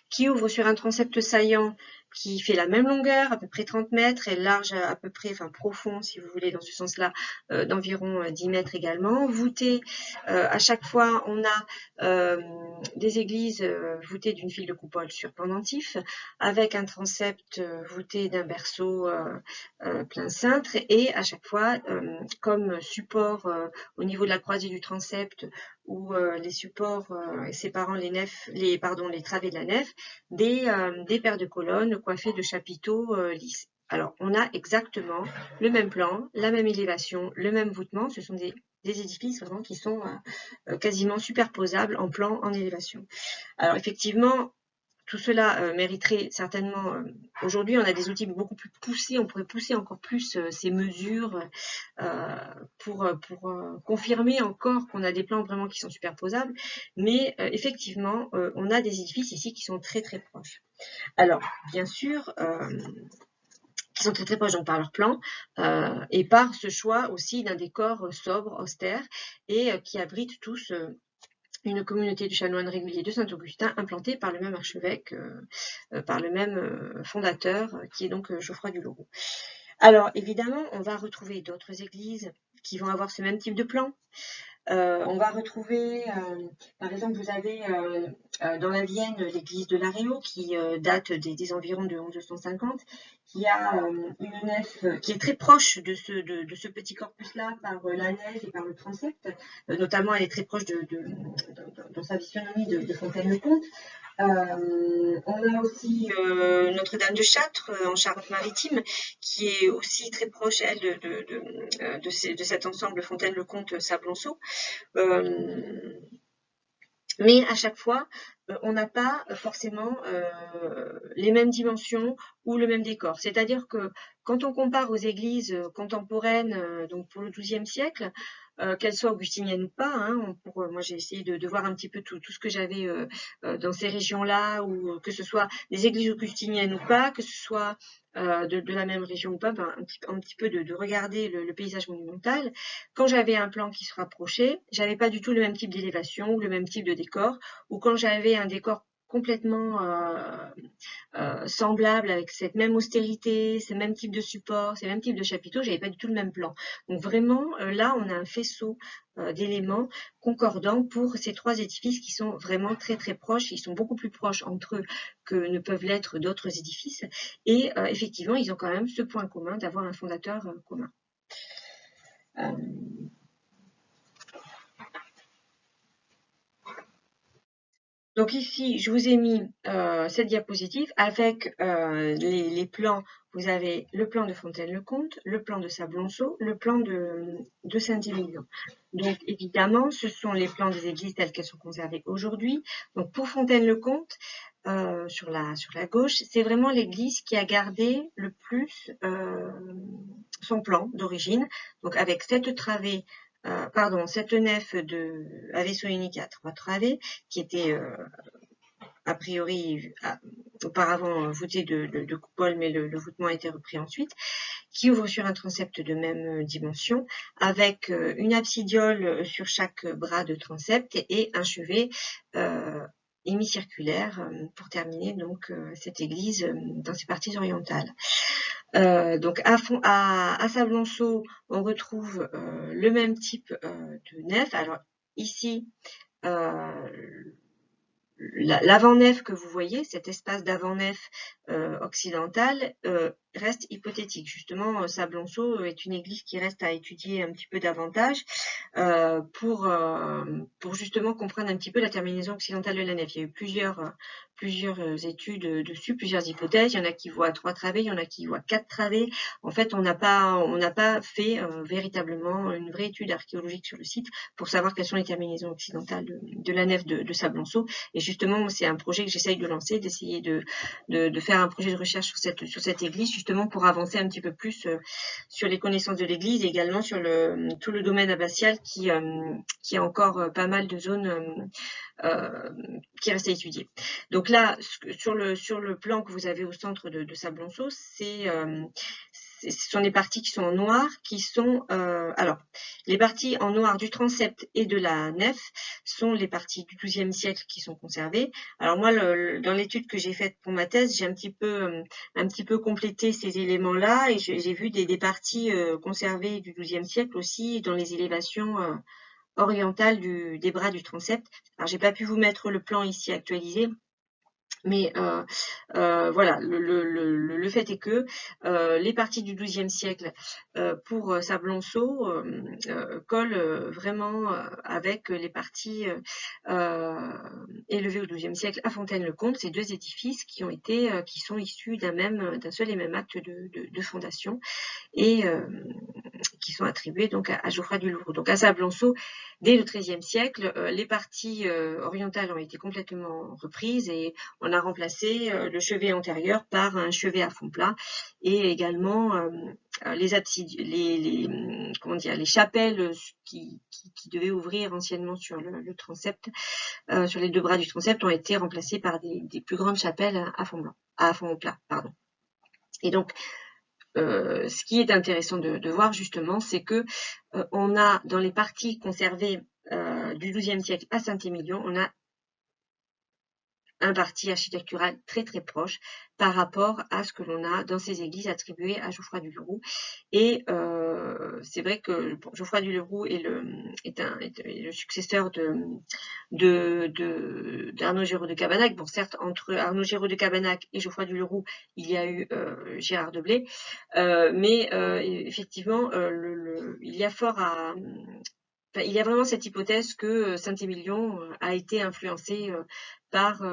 qui ouvrent sur un transept saillant qui fait la même longueur, à peu près 30 mètres, et large à peu près, enfin profond si vous voulez dans ce sens-là, d'environ 10 mètres également. Voûté, à chaque fois on a des églises voûtées d'une file de coupole sur pendentif, avec un transept voûté d'un berceau plein cintre, et à chaque fois comme support au niveau de la croisée du transept ou les supports séparant les travées de la nef, des paires de colonnes coiffées de chapiteaux lisses. Alors, on a exactement le même plan, la même élévation, le même voûtement. Ce sont des édifices vraiment qui sont quasiment superposables en plan, en élévation. Alors, effectivement, tout cela mériterait certainement, aujourd'hui on a des outils beaucoup plus poussés, on pourrait pousser encore plus ces mesures pour confirmer encore qu'on a des plans vraiment qui sont superposables, mais effectivement on a des édifices ici qui sont très très proches. Alors bien sûr, qui sont très très proches donc par leur plan et par ce choix aussi d'un décor sobre, austère et qui abrite tous une communauté de chanoines réguliers de Saint-Augustin implantée par le même archevêque, par le même fondateur, qui est donc Geoffroy du Loroux. Alors évidemment, on va retrouver d'autres églises qui vont avoir ce même type de plan. On va retrouver, par exemple, vous avez dans la Vienne l'église de l'Aréo qui date des environs de 1150, qui a une nef qui est très proche de ce petit corpus-là par la nef et par le transept. Notamment, elle est très proche dans sa physionomie de Fontaine-le-Comte. On a aussi Notre-Dame de Chartres en Charente-Maritime, qui est aussi très proche, elle, de cet ensemble Fontaine-le-Comte Sablonceau. Mais à chaque fois, on n'a pas forcément les mêmes dimensions ou le même décor. C'est-à-dire que quand on compare aux églises contemporaines, donc pour le XIIe siècle, qu'elles soient augustiniennes ou pas, hein, moi j'ai essayé de voir un petit peu tout ce que j'avais dans ces régions-là, ou que ce soit des églises augustiniennes ou pas, que ce soit de la même région ou pas, un petit peu de regarder le paysage monumental. Quand j'avais un plan qui se rapprochait, j'avais pas du tout le même type d'élévation ou le même type de décor, ou quand j'avais un décor complètement semblable avec cette même austérité, ce même type de support, ces mêmes types de chapiteaux, j'avais pas du tout le même plan. Donc vraiment, là, on a un faisceau d'éléments concordants pour ces trois édifices qui sont vraiment très très proches. Ils sont beaucoup plus proches entre eux que ne peuvent l'être d'autres édifices. Et effectivement, ils ont quand même ce point commun d'avoir un fondateur commun. Donc ici, je vous ai mis cette diapositive avec les plans. Vous avez le plan de Fontaine-le-Comte, le plan de Sablonceau, le plan de Saint-Émilion. Donc évidemment, ce sont les plans des églises telles qu'elles sont conservées aujourd'hui. Donc pour Fontaine-le-Comte, sur la gauche, c'est vraiment l'église qui a gardé le plus son plan d'origine. Donc avec cette travée, cette nef à vaisseau unique à 3 travées, qui était a priori auparavant voûté de coupoles, mais le voûtement a été repris ensuite, qui ouvre sur un transept de même dimension, avec une absidiole sur chaque bras de transept et un chevet hémicirculaire pour terminer donc cette église dans ses parties orientales. Donc à Sablonceau, on retrouve le même type de nef. Alors ici, l'avant-nef que vous voyez, cet espace d'avant-nef occidental, reste hypothétique. Justement, Sablonceau est une église qui reste à étudier un petit peu davantage pour justement comprendre un petit peu la terminaison occidentale de la nef. Il y a eu plusieurs études dessus, plusieurs hypothèses. Il y en a qui voient 3 travées, il y en a qui voient 4 travées. En fait, on n'a pas fait véritablement une vraie étude archéologique sur le site pour savoir quelles sont les terminaisons occidentales de la nef de Sablonceau. Et justement, c'est un projet que j'essaye de lancer, d'essayer de faire un projet de recherche sur cette église, justement pour avancer un petit peu plus sur les connaissances de l'église et également sur tout le domaine abbatial qui a encore pas mal de zones qui restent à étudier. Donc là, sur le plan que vous avez au centre de Sablonceau, ce sont les parties qui sont en noir, qui sont alors les parties en noir du transept et de la nef sont les parties du XIIe siècle qui sont conservées. Alors moi, dans l'étude que j'ai faite pour ma thèse, j'ai un petit peu complété ces éléments-là et j'ai vu des parties conservées du XIIe siècle aussi dans les élévations orientales des bras du transept. Alors j'ai pas pu vous mettre le plan ici actualisé. Mais voilà, le fait est que les parties du XIIe siècle pour Sablonceau collent vraiment avec les parties élevées au XIIe siècle à Fontaine-le-Comte, ces deux édifices qui sont issus d'un seul et même acte de fondation et qui sont attribués donc à Geoffroy du Louvre. Donc à Sablonceau, dès le XIIIe siècle, les parties orientales ont été complètement reprises et on a remplacé le chevet antérieur par un chevet à fond plat et également les absides, les chapelles qui devaient ouvrir anciennement sur le transept, sur les deux bras du transept, ont été remplacées par des plus grandes chapelles à fond plat, pardon. Et donc ce qui est intéressant de voir justement, c'est que on a dans les parties conservées du XIIe siècle à Saint-Émilion, on a un parti architectural très très proche par rapport à ce que l'on a dans ces églises attribuées à Geoffroy du Leroux. Et c'est vrai que Geoffroy du Leroux est le successeur d'Arnaud Géraud de Cabanac. Bon, certes, entre Arnaud Géraud de Cabanac et Geoffroy du Leroux, il y a eu Gérard de Blé, mais effectivement, il y a il y a vraiment cette hypothèse que Saint-Émilion a été influencé par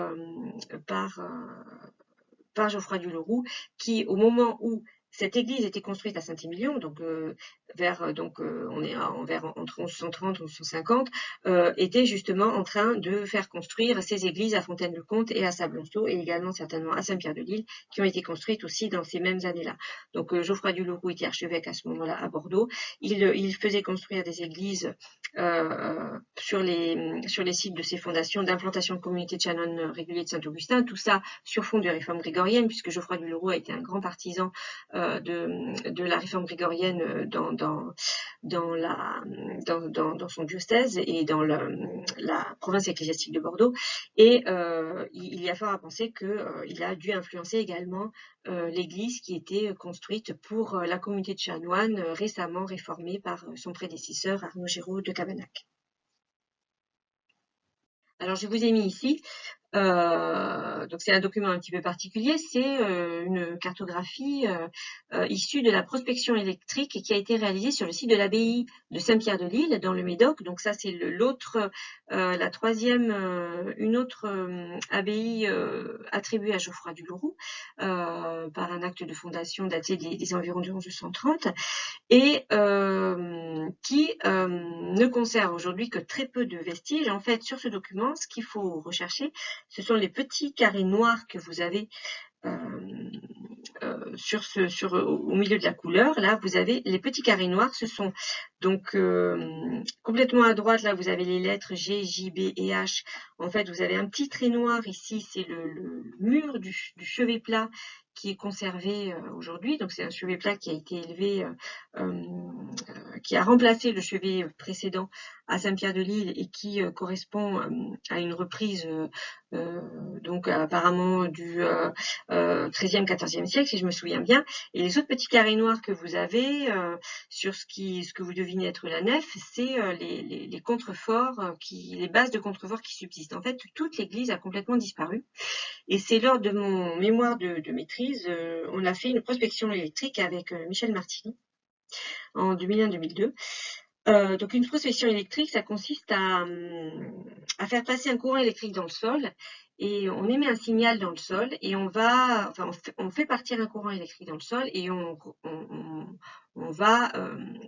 Geoffroy du Leroux, qui, au moment où cette église était construite à Saint-Émilion, donc on est entre 1130 et 1150, était justement en train de faire construire ces églises à Fontaine-le-Comte et à Sablonceau, et également certainement à Saint-Pierre-de-l'Île, qui ont été construites aussi dans ces mêmes années-là. Donc Geoffroy du Leroux était archevêque à ce moment-là à Bordeaux. Il faisait construire des églises sur les sites de ses fondations d'implantation de communautés de chanoines réguliers de Saint-Augustin, tout ça sur fond de réforme grégorienne, puisque Geoffroy du Leroux a été un grand partisan de la réforme grégorienne dans son diocèse et dans la province ecclésiastique de Bordeaux. Et il y a fort à penser qu'il a dû influencer également l'église qui était construite pour la communauté de chanoines récemment réformée par son prédécesseur Arnaud Géraud de Cabanac. Alors je vous ai mis ici Donc c'est un document un petit peu particulier, c'est une cartographie issue de la prospection électrique qui a été réalisée sur le site de l'abbaye de Saint-Pierre-de-Lille dans le Médoc. Donc ça c'est l'autre, la troisième, une autre abbaye attribuée à Geoffroy du Leroux par un acte de fondation daté des environs de 1130 et qui ne conserve aujourd'hui que très peu de vestiges. En fait, sur ce document, ce qu'il faut rechercher, ce sont les petits carrés noirs que vous avez au milieu de la couleur. Là, vous avez les petits carrés noirs. Ce sont donc complètement à droite. Là, vous avez les lettres G, J, B et H. En fait, vous avez un petit trait noir ici. C'est le mur du chevet plat qui est conservé aujourd'hui. Donc, c'est un chevet plat qui a été élevé, qui a remplacé le chevet précédent à Saint-Pierre-de-Lille et qui correspond à une reprise donc apparemment du XIIIe, XIVe siècle, si je me souviens bien. Et les autres petits carrés noirs que vous avez sur ce que vous devinez être la nef, c'est les contreforts, les bases de contreforts qui subsistent. En fait, toute l'église a complètement disparu. Et c'est lors de mon mémoire de maîtrise, on a fait une prospection électrique avec Michel Martini en 2001-2002. Donc une prospection électrique, ça consiste à faire passer un courant électrique dans le sol et on émet un signal dans le sol et on fait partir un courant électrique dans le sol et on va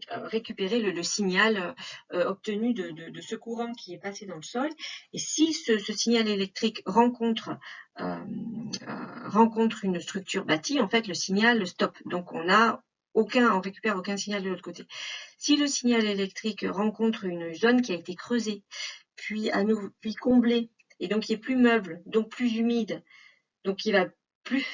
récupérer le signal obtenu de ce courant qui est passé dans le sol. Et si ce signal électrique rencontre une structure bâtie, en fait le signal stop. Donc on récupère aucun signal de l'autre côté. Si le signal électrique rencontre une zone qui a été creusée, puis comblée, et donc qui est plus meuble, donc plus humide, donc qui va plus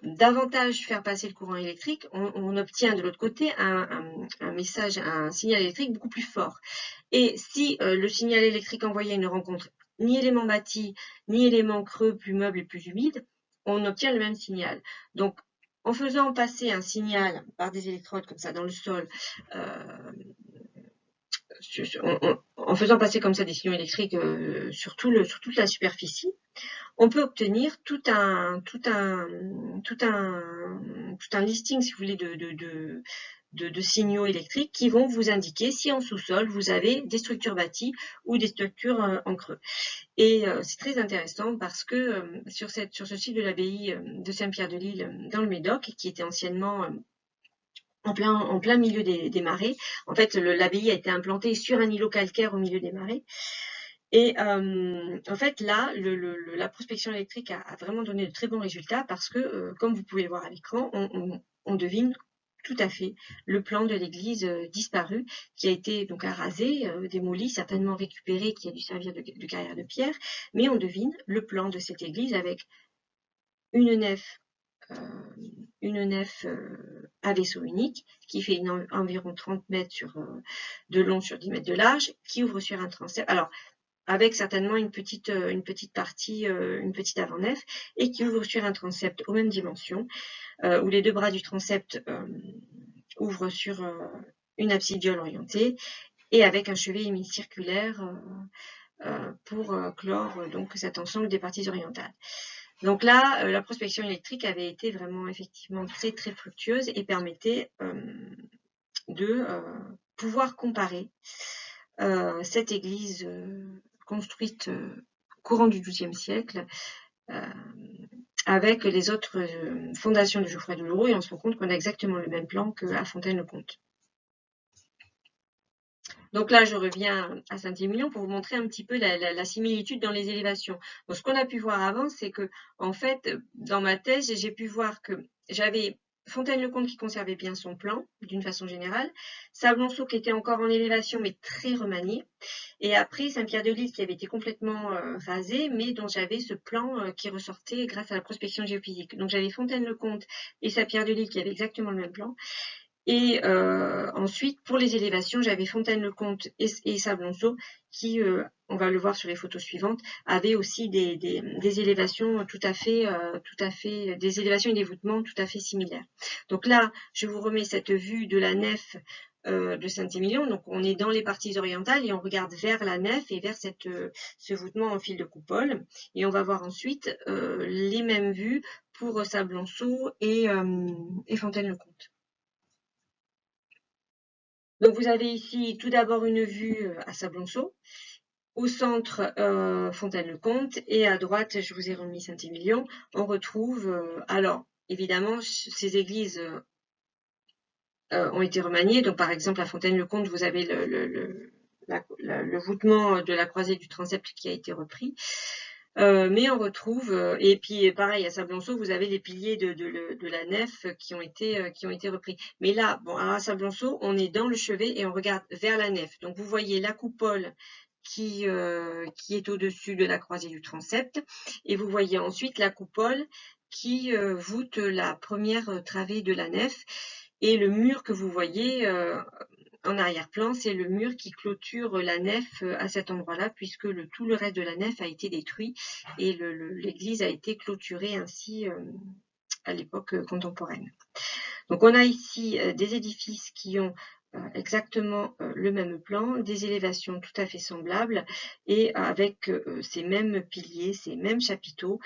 davantage faire passer le courant électrique, on obtient de l'autre côté un signal électrique beaucoup plus fort. Et si le signal électrique envoyé ne rencontre ni élément bâti, ni élément creux, plus meuble et plus humide, on obtient le même signal. Donc, en faisant passer un signal par des électrodes comme ça dans le sol, en faisant passer comme ça des signaux électriques sur toute la superficie, on peut obtenir tout un listing, si vous voulez, de signaux électriques qui vont vous indiquer si en sous-sol vous avez des structures bâties ou des structures en creux. Et c'est très intéressant parce que sur ce site de l'abbaye de Saint-Pierre-de-Lille dans le Médoc, qui était anciennement en plein milieu des marais, en fait l'abbaye a été implantée sur un îlot calcaire au milieu des marais. Et en fait, là, la prospection électrique a vraiment donné de très bons résultats parce que, comme vous pouvez le voir à l'écran, on devine tout à fait le plan de l'église disparue qui a été donc arasé, démoli, certainement récupéré, qui a dû servir de carrière de pierre, mais on devine le plan de cette église avec une nef à vaisseau unique qui fait environ 30 mètres de long sur 10 mètres de large, qui ouvre sur un transept. Alors, avec certainement une petite partie, une petite avant-nef, et qui ouvre sur un transept aux mêmes dimensions, où les deux bras du transept ouvrent sur une absidiole orientée, et avec un chevet hémicirculaire pour clore donc cet ensemble des parties orientales. Donc là, la prospection électrique avait été vraiment effectivement très très fructueuse et permettait de pouvoir comparer cette église construite courant du XIIe siècle avec les autres fondations de Geoffroy du Leroux, et on se rend compte qu'on a exactement le même plan qu'à Fontaine-le-Comte. Donc là, je reviens à Saint-Émilion pour vous montrer un petit peu la similitude dans les élévations. Donc, ce qu'on a pu voir avant, c'est que, en fait, dans ma thèse, j'ai pu voir que j'avais Fontaine-le-Comte qui conservait bien son plan, d'une façon générale, Sablonceau qui était encore en élévation, mais très remanié, et après Saint-Pierre-de-Lille qui avait été complètement rasé, mais dont j'avais ce plan qui ressortait grâce à la prospection géophysique. Donc, j'avais Fontaine-le-Comte et Saint-Pierre-de-Lille qui avaient exactement le même plan. Et ensuite, pour les élévations, j'avais Fontaine-le-Comte et Sablonceau qui, on va le voir sur les photos suivantes, avaient aussi des élévations tout à fait, des élévations et des voûtements tout à fait similaires. Donc là, je vous remets cette vue de la nef de Saint-Émilion. Donc on est dans les parties orientales et on regarde vers la nef et vers ce voûtement en fil de coupole. Et on va voir ensuite les mêmes vues pour Sablonceau et Fontaine-le-Comte. Donc vous avez ici tout d'abord une vue à Sablonceau, au centre Fontaine-le-Comte, et à droite, je vous ai remis Saint-Émilion. On retrouve, alors évidemment, ces églises ont été remaniées. Donc par exemple à Fontaine-le-Comte, vous avez le voûtement de la croisée du transept qui a été repris. Mais on retrouve, et puis pareil à Sablonceau, vous avez les piliers de la nef qui ont été repris. Mais là, bon, à Sablonceau, on est dans le chevet et on regarde vers la nef. Donc vous voyez la coupole qui est au-dessus de la croisée du transept, et vous voyez ensuite la coupole qui voûte la première travée de la nef, et le mur que vous voyez en arrière-plan, c'est le mur qui clôture la nef à cet endroit-là, puisque tout le reste de la nef a été détruit et l'église a été clôturée ainsi à l'époque contemporaine. Donc on a ici des édifices qui ont exactement le même plan, des élévations tout à fait semblables et avec ces mêmes piliers, ces mêmes chapiteaux,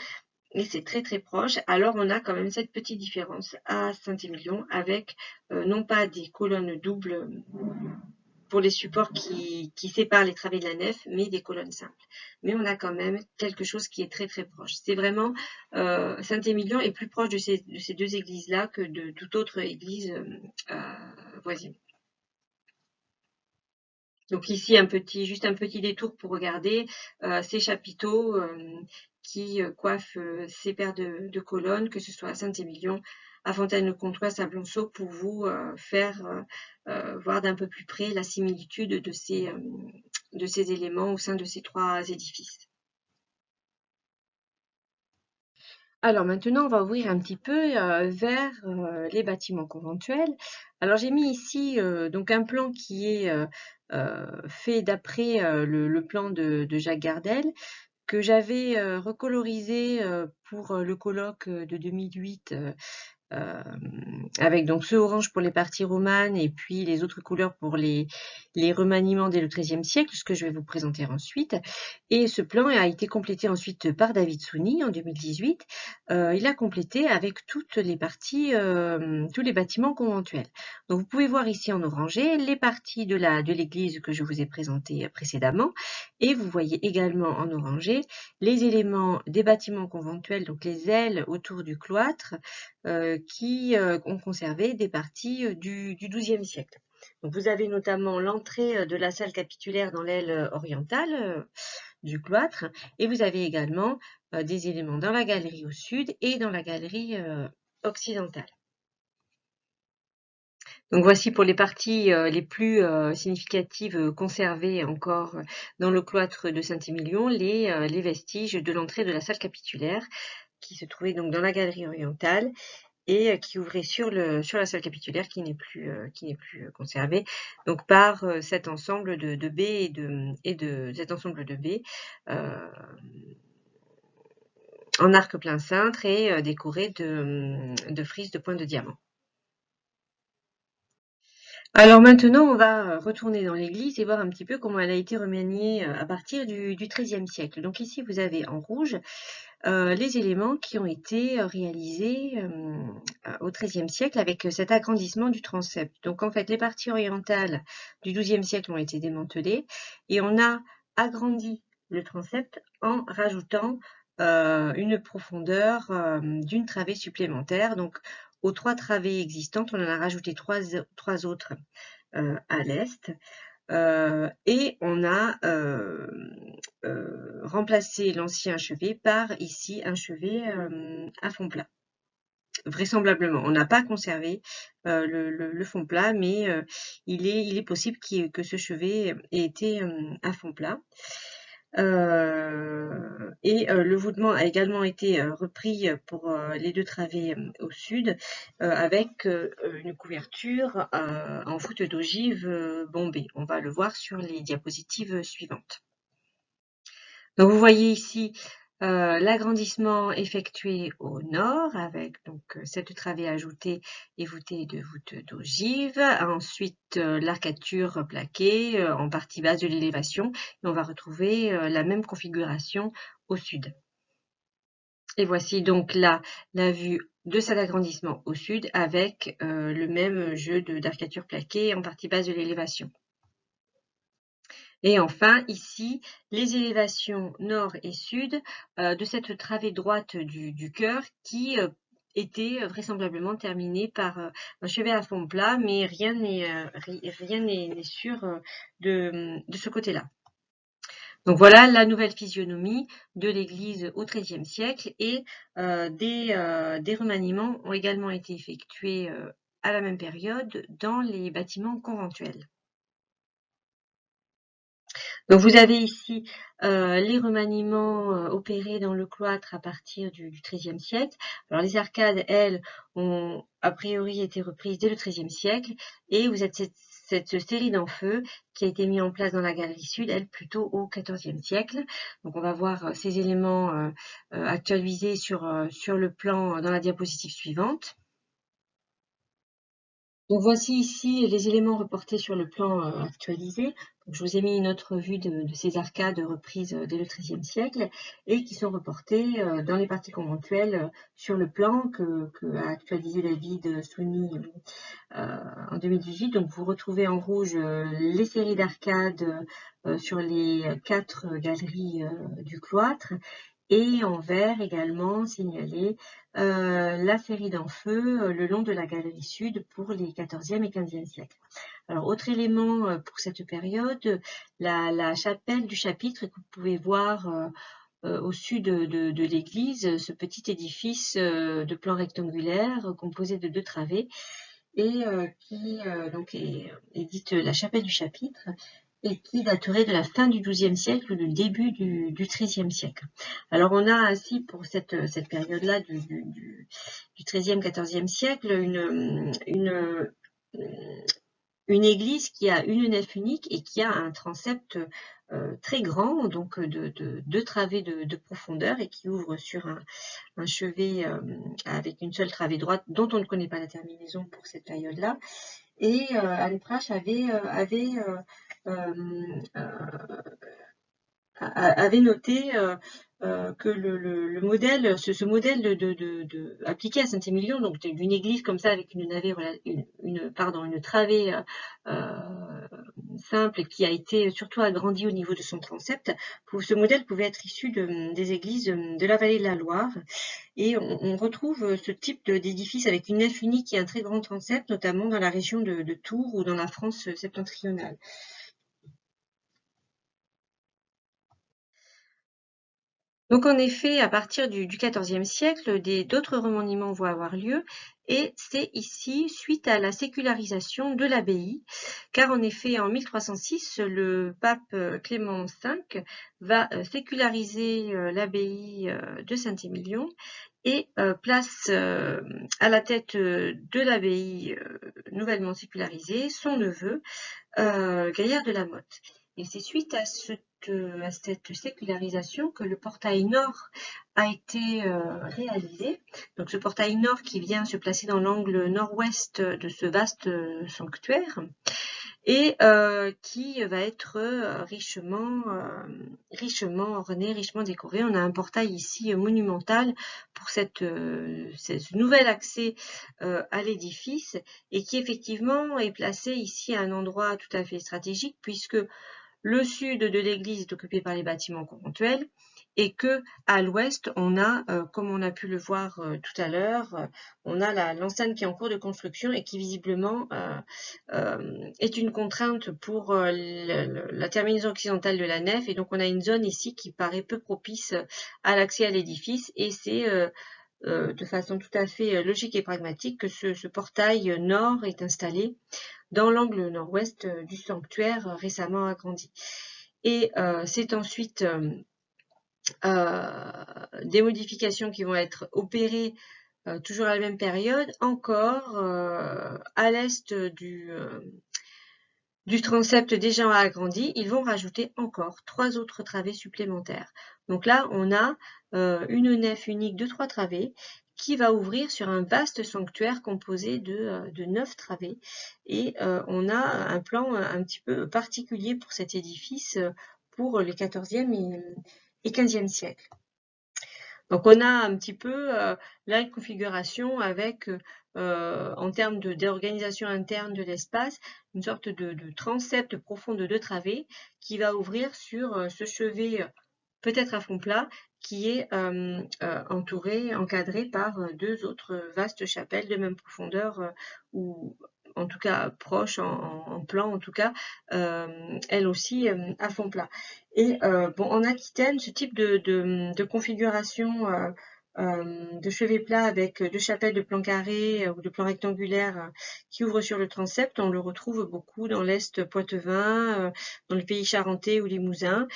et c'est très très proche. Alors on a quand même cette petite différence à Saint-Émilion avec non pas des colonnes doubles pour les supports qui séparent les travées de la nef, mais des colonnes simples. Mais on a quand même quelque chose qui est très très proche. C'est vraiment, Saint-Émilion est plus proche de ces deux églises-là que de toute autre église voisine. Donc ici, juste un petit détour pour regarder ces chapiteaux qui coiffent ces paires de colonnes, que ce soit à Saint-Émilion, à Fontaine-le-Comte, à Sablonceau, pour vous faire voir d'un peu plus près la similitude de ces éléments au sein de ces trois édifices. Alors maintenant, on va ouvrir un petit peu vers les bâtiments conventuels. Alors j'ai mis ici donc un plan qui est fait d'après le plan de Jacques Gardel, que j'avais recolorisé pour le colloque de 2008 avec donc ce orange pour les parties romanes et puis les autres couleurs pour les remaniements dès le XIIIe siècle, ce que je vais vous présenter ensuite. Et ce plan a été complété ensuite par David Souni en 2018. Il a complété avec toutes les parties, tous les bâtiments conventuels. Donc vous pouvez voir ici en orangé les parties de l'église que je vous ai présentées précédemment, et vous voyez également en orangé les éléments des bâtiments conventuels, donc les ailes autour du cloître, qui ont conservé des parties du XIIe siècle. Donc vous avez notamment l'entrée de la salle capitulaire dans l'aile orientale du cloître, et vous avez également des éléments dans la galerie au sud et dans la galerie occidentale. Donc voici pour les parties les plus significatives conservées encore dans le cloître de Saint-Émilion, les vestiges de l'entrée de la salle capitulaire, qui se trouvait donc dans la galerie orientale et qui ouvrait sur la salle capitulaire, qui n'est plus conservée, donc par cet ensemble de baies et de cet ensemble de baies en arc plein cintre et décoré de frises de points de diamant. Alors maintenant, on va retourner dans l'église et voir un petit peu comment elle a été remaniée à partir du XIIIe siècle. Donc ici, vous avez en rouge les éléments qui ont été réalisés au XIIIe siècle avec cet agrandissement du transept. Donc en fait, les parties orientales du XIIe siècle ont été démantelées et on a agrandi le transept en rajoutant une profondeur d'une travée supplémentaire. Donc aux 3 travées existantes, on en a rajouté 3 autres à l'est. Et on a remplacé l'ancien chevet par ici un chevet à fond plat. Vraisemblablement, on n'a pas conservé le fond plat, mais il est possible que ce chevet ait été à fond plat. Le voûtement a également été repris pour les 2 travées au sud avec une couverture en voûte d'ogive bombée. On va le voir sur les diapositives suivantes. Donc vous voyez ici l'agrandissement effectué au nord avec donc cette travée ajoutée et voûtée de voûte d'ogive. Ensuite, l'arcature plaquée en partie basse de l'élévation. Et on va retrouver la même configuration au sud. Et voici donc là la vue de cet agrandissement au sud avec le même jeu d'arcature plaquée en partie basse de l'élévation. Et enfin, ici, les élévations nord et sud de cette travée droite du chœur qui était vraisemblablement terminée par un chevet à fond plat, mais rien n'est sûr de ce côté-là. Donc voilà la nouvelle physionomie de l'église au XIIIe siècle et des remaniements ont également été effectués à la même période dans les bâtiments conventuels. Donc vous avez ici les remaniements opérés dans le cloître à partir du XIIIe siècle. Alors les arcades, elles, ont a priori été reprises dès le XIIIe siècle et vous avez cette série d'enfeux qui a été mise en place dans la galerie sud, elle plutôt au XIVe siècle. Donc on va voir ces éléments actualisés sur le plan dans la diapositive suivante. Donc voici ici les éléments reportés sur le plan actualisé. Donc, je vous ai mis une autre vue de ces arcades reprises dès le XIIIe siècle et qui sont reportées dans les parties conventuelles sur le plan que a actualisé David Sweeney en 2018. Donc vous retrouvez en rouge les séries d'arcades sur les 4 galeries du cloître. Et en vert également signalé la série d'enfeux le long de la galerie sud pour les XIVe et XVe siècles. Alors, autre élément pour cette période, la chapelle du chapitre que vous pouvez voir au sud de l'église, ce petit édifice de plan rectangulaire composé de 2 travées et qui donc est dite la chapelle du chapitre et qui daterait de la fin du XIIe siècle ou du début du XIIIe siècle. Alors on a ainsi pour cette période-là du XIIIe, XIVe siècle une église qui a une nef unique et qui a un transept très grand, donc de 2 travées de profondeur et qui ouvre sur un chevet avec une seule travée droite dont on ne connaît pas la terminaison pour cette période-là. Et Aleprache avait noté que le modèle, ce modèle appliqué à Saint-Émilion, donc d'une église comme ça avec une travée simple qui a été surtout agrandie au niveau de son transept, ce modèle pouvait être issu des églises de la vallée de la Loire. Et on retrouve ce type d'édifice avec une nef unique et un très grand transept, notamment dans la région de Tours ou dans la France septentrionale. Donc en effet, à partir du XIVe siècle, d'autres remaniements vont avoir lieu et c'est ici suite à la sécularisation de l'abbaye, car en effet en 1306, le pape Clément V va séculariser l'abbaye de Saint-Émilion et place à la tête de l'abbaye nouvellement sécularisée son neveu Gaillard de la Motte. Et c'est suite à cette sécularisation que le portail nord a été réalisé. Donc ce portail nord qui vient se placer dans l'angle nord-ouest de ce vaste sanctuaire et qui va être richement orné, richement décoré. On a un portail ici monumental pour ce nouvel accès à l'édifice et qui effectivement est placé ici à un endroit tout à fait stratégique puisque le sud de l'église est occupé par les bâtiments conventuels et que à l'ouest, on a, comme on a pu le voir tout à l'heure, on a l'enceinte qui est en cours de construction et qui visiblement est une contrainte pour la terminaison occidentale de la nef. Et donc, on a une zone ici qui paraît peu propice à l'accès à l'édifice et c'est de façon tout à fait logique et pragmatique que ce portail nord est installé dans l'angle nord-ouest du sanctuaire récemment agrandi. Et c'est ensuite des modifications qui vont être opérées toujours à la même période, encore à l'est du transept déjà agrandi, ils vont rajouter encore 3 autres travées supplémentaires. Donc là, on a une nef unique de 3 travées qui va ouvrir sur un vaste sanctuaire composé de 9 travées. Et on a un plan un petit peu particulier pour cet édifice pour les 14e et 15e siècles. Donc on a un petit peu là une configuration avec, en termes d'organisation interne de l'espace, une sorte de transept profond de 2 travées qui va ouvrir sur ce chevet peut-être à fond plat, qui est encadré par 2 autres vastes chapelles de même profondeur, ou en tout cas proches en plan, en tout cas, elles aussi à fond plat. Et bon, en Aquitaine, ce type de configuration de chevet plat avec 2 chapelles de plan carré ou de plan rectangulaire qui ouvrent sur le transept, on le retrouve beaucoup dans l'Est poitevin, dans le pays charentais ou limousin.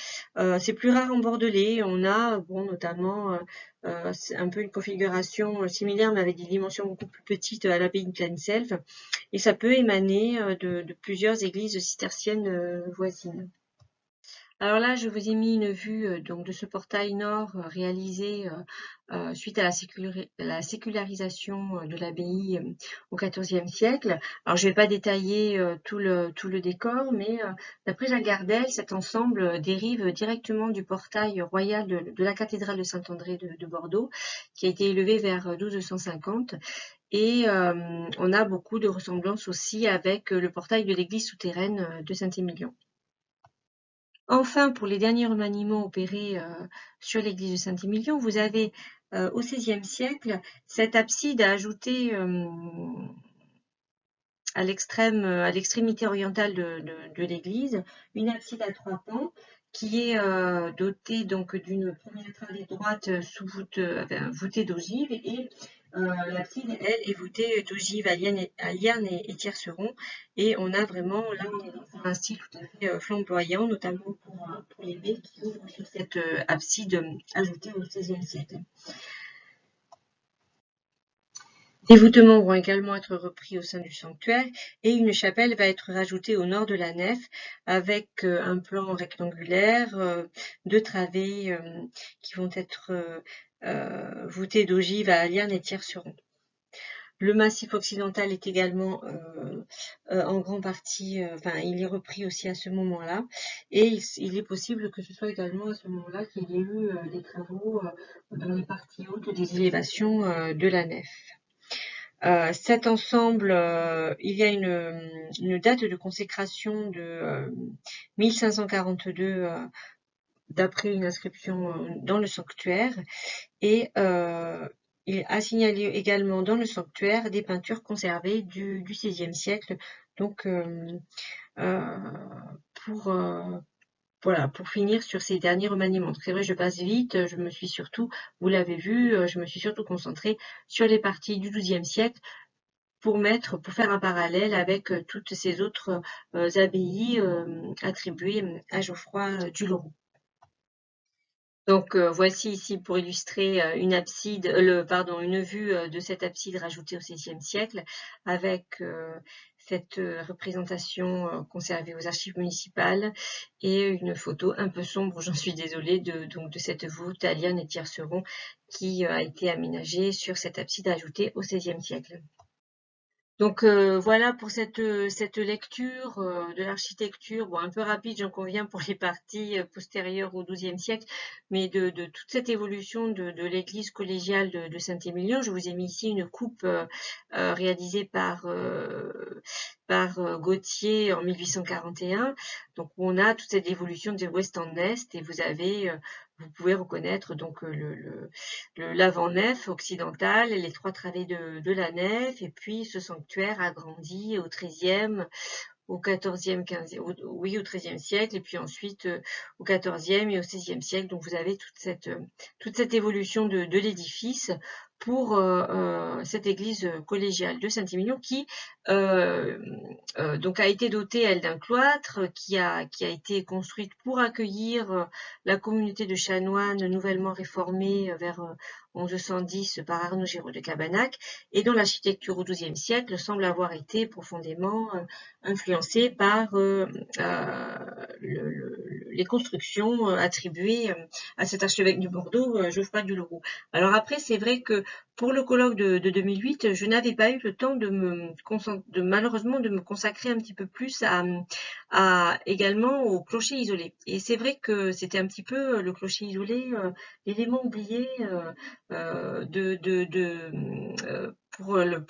C'est plus rare en Bordelais. On a bon, notamment un peu une configuration similaire mais avec des dimensions beaucoup plus petites à l'abbaye de Plaine-Selve. Et ça peut émaner de plusieurs églises cisterciennes voisines. Alors là, je vous ai mis une vue donc de ce portail nord réalisé suite à la sécularisation de l'abbaye au XIVe siècle. Alors je ne vais pas détailler tout le décor, mais d'après Jacques Gardel, cet ensemble dérive directement du portail royal de la cathédrale de Saint-André de Bordeaux, qui a été élevé vers 1250. Et on a beaucoup de ressemblances aussi avec le portail de l'église souterraine de Saint-Émilion. Enfin, pour les derniers remaniements opérés sur l'église de Saint-Émilion, vous avez au XVIe siècle cette abside ajoutée à l'extrémité orientale de l'église, une abside à 3 pans qui est dotée donc d'une première travée droite sous voûtée d'ogive, et l'abside, elle, est voûtée d'ogives à liane et tierceron, et on a vraiment, là on est dans un style tout à fait flamboyant, notamment pour les baies qui ouvrent sur cette abside ajoutée au XVIe siècle. Des voûtements vont également être repris au sein du sanctuaire, et une chapelle va être rajoutée au nord de la nef avec un plan rectangulaire, 2 travées qui vont être voûtées d'ogives à liane et tierceron. Le massif occidental est également en grande partie, il est repris aussi à ce moment-là, et il est possible que ce soit également à ce moment-là qu'il y ait eu des travaux dans les parties hautes des élévations de la nef. Cet ensemble, il y a une date de consécration de 1542 d'après une inscription dans le sanctuaire, et il a signalé également dans le sanctuaire des peintures conservées du XVIe siècle, donc pour finir sur ces derniers remaniements. C'est vrai, je passe vite, je me suis surtout, vous l'avez vu, je me suis surtout concentrée sur les parties du XIIe siècle pour faire un parallèle avec toutes ces autres abbayes attribuées à Geoffroy du Loroux. Donc voici ici pour illustrer une vue de cette abside rajoutée au XVIe siècle avec cette représentation conservée aux archives municipales, et une photo un peu sombre, j'en suis désolée, de cette voûte à liane et tierceron qui a été aménagée sur cette abside ajoutée au XVIe siècle. Donc voilà pour cette lecture de l'architecture, bon, un peu rapide, j'en conviens, pour les parties postérieures au XIIe siècle, mais de toute cette évolution de l'église collégiale de Saint-Émilion. Je vous ai mis ici une coupe réalisée par Gautier en 1841, donc on a toute cette évolution de l'ouest en est, et vous pouvez reconnaître donc l'avant-nef occidental, les 3 travées de la nef, et puis ce sanctuaire agrandi au XIIIe, au XIVe, au XIIIe siècle, et puis ensuite au XIVe et au XVIe siècle. Donc vous avez toute cette évolution de l'édifice pour cette église collégiale de Saint-Émilion qui donc a été dotée, elle, d'un cloître qui a été construite pour accueillir la communauté de chanoines nouvellement réformée vers 1110 par Arnaud Giraud de Cabanac, et dont l'architecture au XIIe siècle semble avoir été profondément influencée par les constructions attribuées à cet archevêque du Bordeaux, Geoffroy du Leroux. Alors après, c'est vrai que pour le colloque de 2008, je n'avais pas eu le temps malheureusement de me consacrer un petit peu plus également au clocher isolé. Et c'est vrai que c'était un petit peu le clocher isolé, l'élément oublié pour les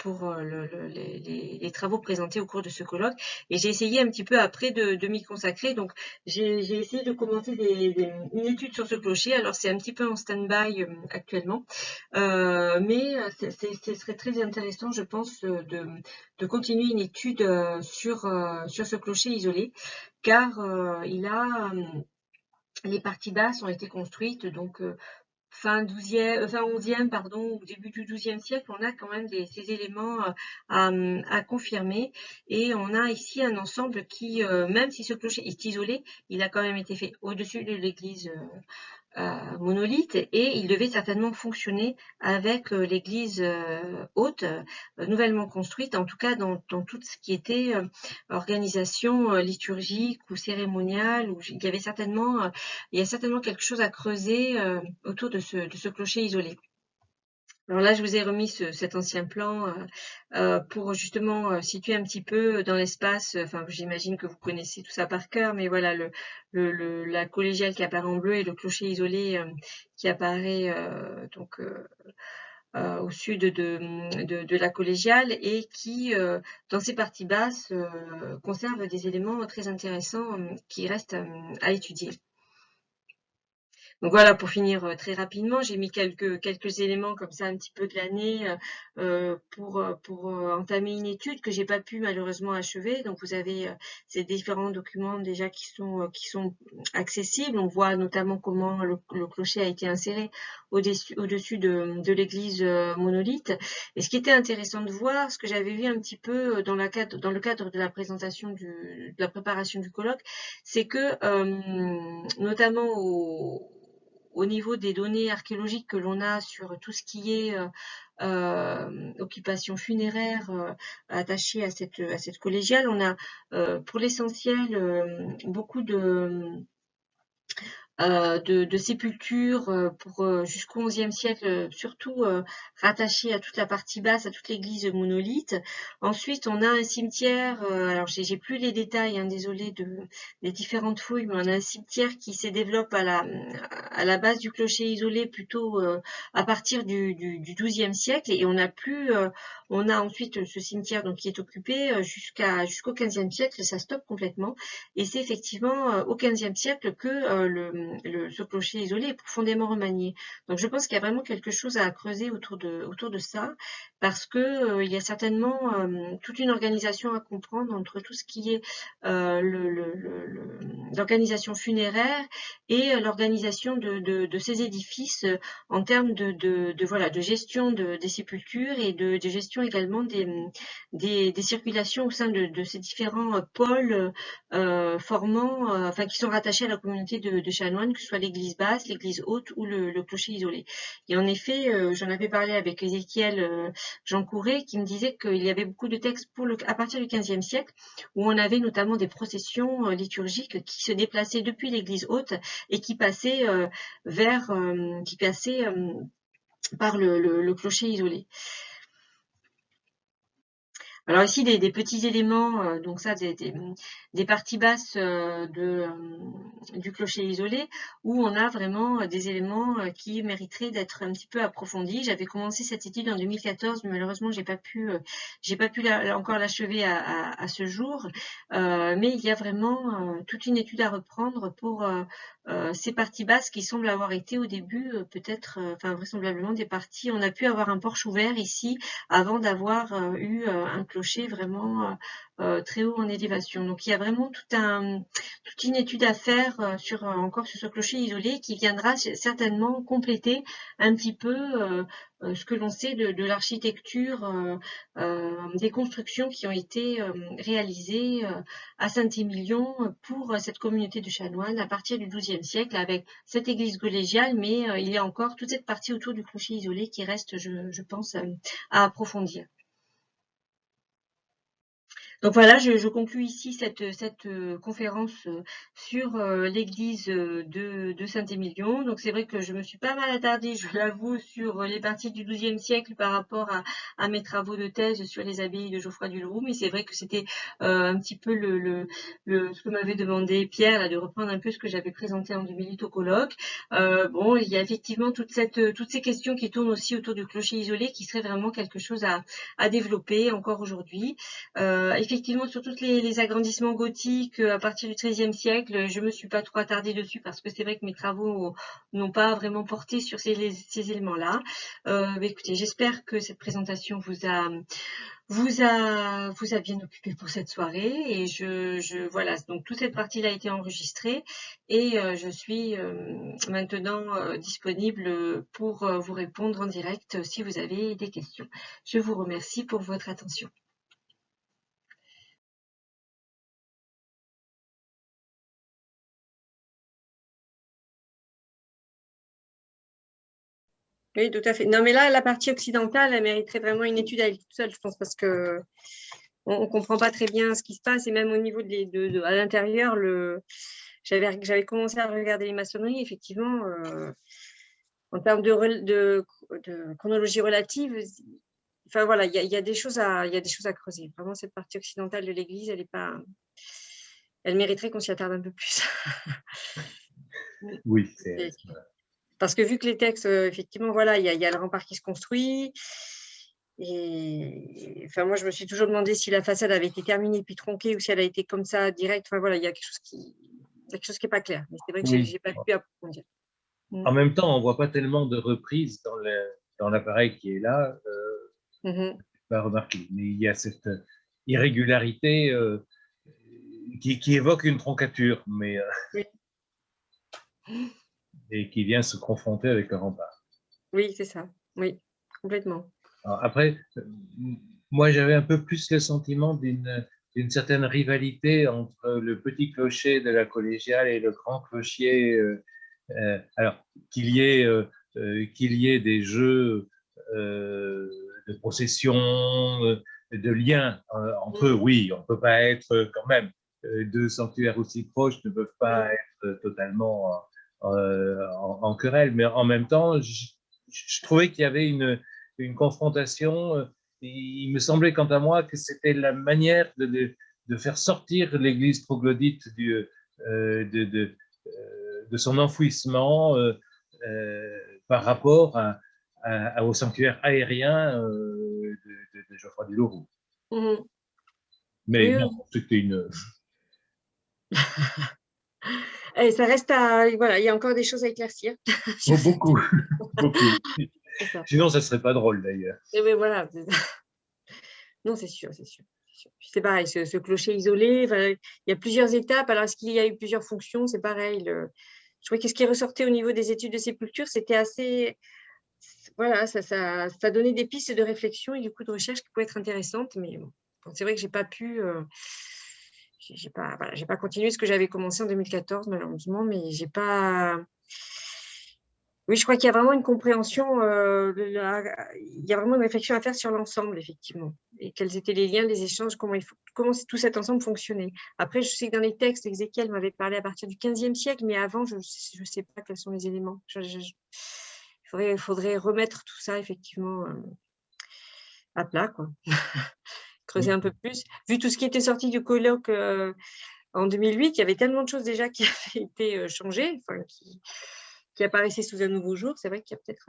travaux présentés au cours de ce colloque. Et j'ai essayé un petit peu après de m'y consacrer. Donc j'ai essayé de commencer une étude sur ce clocher. Alors c'est un petit peu en stand-by actuellement, mais ce serait très intéressant, je pense, de continuer une étude sur ce clocher isolé, car les parties basses ont été construites donc fin 11e, pardon, ou début du 12e siècle. On a quand même ces éléments à confirmer, et on a ici un ensemble qui, même si ce clocher est isolé, il a quand même été fait au-dessus de l'église monolithe, et il devait certainement fonctionner avec l'église haute, nouvellement construite, en tout cas dans tout ce qui était organisation liturgique ou cérémoniale, où il y a certainement quelque chose à creuser autour de ce clocher isolé. Alors là, je vous ai remis cet ancien plan pour justement situer un petit peu dans l'espace. Enfin, j'imagine que vous connaissez tout ça par cœur, mais voilà, la collégiale qui apparaît en bleu et le clocher isolé qui apparaît donc au sud de la collégiale, et qui, dans ses parties basses, conserve des éléments très intéressants qui restent à étudier. Donc voilà, pour finir très rapidement, j'ai mis quelques éléments comme ça un petit peu de l'année pour entamer une étude que j'ai pas pu malheureusement achever. Donc vous avez ces différents documents déjà qui sont accessibles. On voit notamment comment le clocher a été inséré au-dessus de l'église monolithe. Et ce qui était intéressant de voir, ce que j'avais vu un petit peu dans le cadre de la présentation de la préparation du colloque, c'est que notamment au niveau des données archéologiques que l'on a sur tout ce qui est occupation funéraire attachée à cette collégiale, on a pour l'essentiel beaucoup de sépultures jusqu'au XIe siècle, surtout rattachées à toute la partie basse, à toute l'église monolithe. Ensuite, on a un cimetière, alors j'ai plus les détails, hein, désolé des différentes fouilles, mais on a un cimetière qui se développe à la base du clocher isolé, plutôt à partir du XIIe siècle, et on a ensuite ce cimetière donc qui est occupé jusqu'au XVe siècle. Ça stoppe complètement, et c'est effectivement au XVe siècle que ce clocher isolé est profondément remanié. Donc je pense qu'il y a vraiment quelque chose à creuser autour de ça, parce que il y a certainement toute une organisation à comprendre entre tout ce qui est l'organisation funéraire et l'organisation de ces édifices en termes de gestion des sépultures, et de gestion également des circulations au sein de ces différents pôles qui sont rattachés à la communauté de chanoines, que ce soit l'église basse, l'église haute ou le clocher isolé. Et en effet, j'en avais parlé avec Ézéchiel Jean Couret, qui me disait qu'il y avait beaucoup de textes à partir du XVe siècle, où on avait notamment des processions liturgiques qui se déplaçaient depuis l'église haute et qui passaient par le clocher isolé. Alors ici des petits éléments, donc ça des parties basses du clocher isolé, où on a vraiment des éléments qui mériteraient d'être un petit peu approfondis. J'avais commencé cette étude en 2014, mais malheureusement j'ai pas pu encore l'achever à ce jour. Mais il y a vraiment toute une étude à reprendre pour ces parties basses qui semblent avoir été au début vraisemblablement des parties. On a pu avoir un porche ouvert ici avant d'avoir eu un clocher clocher vraiment très haut en élévation. Donc il y a vraiment toute une étude à faire encore sur ce clocher isolé qui viendra certainement compléter un petit peu ce que l'on sait de l'architecture des constructions qui ont été réalisées à Saint-Émilion pour cette communauté de chanoines à partir du XIIe siècle avec cette église collégiale, mais il y a encore toute cette partie autour du clocher isolé qui reste, je pense, à approfondir. Donc voilà, je conclus ici cette conférence sur l'église de Saint-Émilion. Donc c'est vrai que je me suis pas mal attardée, je l'avoue, sur les parties du XIIe siècle par rapport à mes travaux de thèse sur les abbayes de Geoffroy du Leroux, mais c'est vrai que c'était un petit peu ce que m'avait demandé Pierre, là, de reprendre un peu ce que j'avais présenté en 2008 au colloque. Bon, il y a effectivement toutes ces questions qui tournent aussi autour du clocher isolé qui serait vraiment quelque chose à développer encore aujourd'hui. Effectivement, sur tous les agrandissements gothiques à partir du XIIIe siècle, je me suis pas trop attardée dessus parce que c'est vrai que mes travaux n'ont pas vraiment porté sur ces éléments-là. Écoutez, j'espère que cette présentation vous a bien occupé pour cette soirée et voilà, donc toute cette partie-là a été enregistrée et je suis maintenant disponible pour vous répondre en direct si vous avez des questions. Je vous remercie pour votre attention. Oui, tout à fait. Non, mais là, la partie occidentale, elle mériterait vraiment une étude à elle toute seule, je pense, parce que on comprend pas très bien ce qui se passe, et même au niveau à l'intérieur, j'avais commencé à regarder les maçonneries, effectivement, en termes de chronologie relative. Enfin voilà, il y a des choses à creuser. Vraiment, cette partie occidentale de l'Église, elle mériterait qu'on s'y attarde un peu plus. Oui, parce que vu que les textes, effectivement, voilà, il y a le rempart qui se construit. Et enfin, moi, je me suis toujours demandé si la façade avait été terminée puis tronquée ou si elle a été comme ça direct. Enfin voilà, il y a quelque chose qui est pas clair. Mais c'est vrai que j'ai pas pu approfondir. En même temps, on voit pas tellement de reprises dans l'appareil qui est là. Pas remarqué, mais il y a cette irrégularité qui évoque une troncature, mais oui. Et qui vient se confronter avec le rempart. Oui, c'est ça. Oui, complètement. Alors après, moi, j'avais un peu plus le sentiment d'une certaine rivalité entre le petit clocher de la collégiale et le grand clocher. Alors, qu'il y ait des jeux de procession, de liens entre eux, oui, on ne peut pas être quand même deux sanctuaires aussi proches ne peuvent pas être totalement en querelle, mais en même temps, je trouvais qu'il y avait une confrontation. Il me semblait, quant à moi, que c'était la manière de faire sortir l'Église troglodyte de son enfouissement par rapport au sanctuaire aérien de Geoffroy du Leroux. Mais bon, c'était une... Et ça reste voilà, il y a encore des choses à éclaircir. Oh, beaucoup, beaucoup. Sinon, ça ne serait pas drôle d'ailleurs. Mais voilà. Non, c'est sûr, c'est sûr. C'est pareil, ce clocher isolé, il y a plusieurs étapes. Alors, est-ce qu'il y a eu plusieurs fonctions? C'est pareil. Je trouvais que ce qui ressortait au niveau des études de sépulture, c'était assez... Voilà, ça donnait des pistes de réflexion et du coup de recherche qui pouvaient être intéressantes. Mais bon, c'est vrai que j'ai pas pu... j'ai pas continué ce que j'avais commencé en 2014, malheureusement, mais j'ai pas... Oui, je crois qu'il y a vraiment une compréhension, il y a vraiment une réflexion à faire sur l'ensemble, effectivement. Et quels étaient les liens, les échanges, comment tout cet ensemble fonctionnait. Après, je sais que dans les textes, Ézéchiel m'avait parlé à partir du XVe siècle, mais avant, je ne sais pas quels sont les éléments. Il faudrait remettre tout ça, effectivement, à plat, quoi. Creuser un peu plus. Vu tout ce qui était sorti du colloque en 2008, il y avait tellement de choses déjà qui avaient été changées, qui apparaissaient sous un nouveau jour. C'est vrai qu'il y a peut-être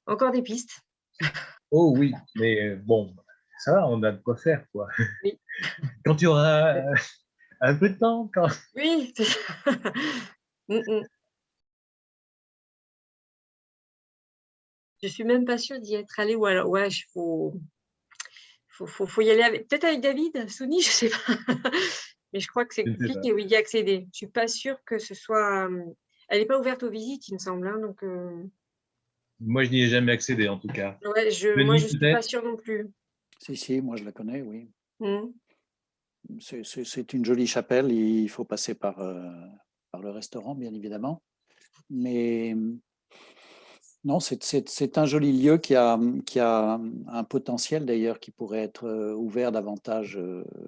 encore des pistes. Oh oui, mais bon, ça va, on a de quoi faire, quoi. Oui. Quand tu auras un peu de temps, quand... Oui. Je suis même pas sûre d'y être allée ou alors, ouais, il faut y aller peut-être avec David Souni, je sais pas. Mais je crois que c'est Je ne sais pas. compliqué, oui, d'y accéder. Je suis pas sûre que ce soit. Elle n'est pas ouverte aux visites, il me semble. Hein, donc, Moi, je n'y ai jamais accédé, en tout cas. ouais, moi, je Denis, suis pas peut-être? sûre non plus. Si, moi je la connais, oui. Mhm. C'est une jolie chapelle. Il faut passer par le restaurant, bien évidemment. Mais non, c'est un joli lieu qui a un potentiel d'ailleurs qui pourrait être ouvert davantage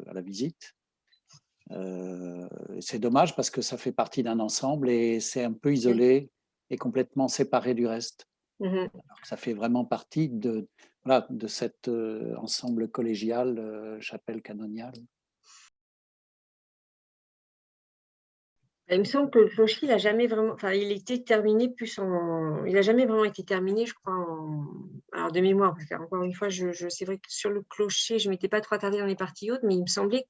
à la visite. C'est dommage parce que ça fait partie d'un ensemble et c'est un peu isolé et complètement séparé du reste. Mhm. Alors que ça fait vraiment partie de cet ensemble collégial, chapelle canoniale. Il me semble que le clocher, il a jamais vraiment. Enfin, il était terminé plus en. Il a jamais vraiment été terminé, je crois. Alors de mémoire, parce qu'encore une fois, c'est vrai que sur le clocher, je m'étais pas trop attardée dans les parties hautes, mais il me semblait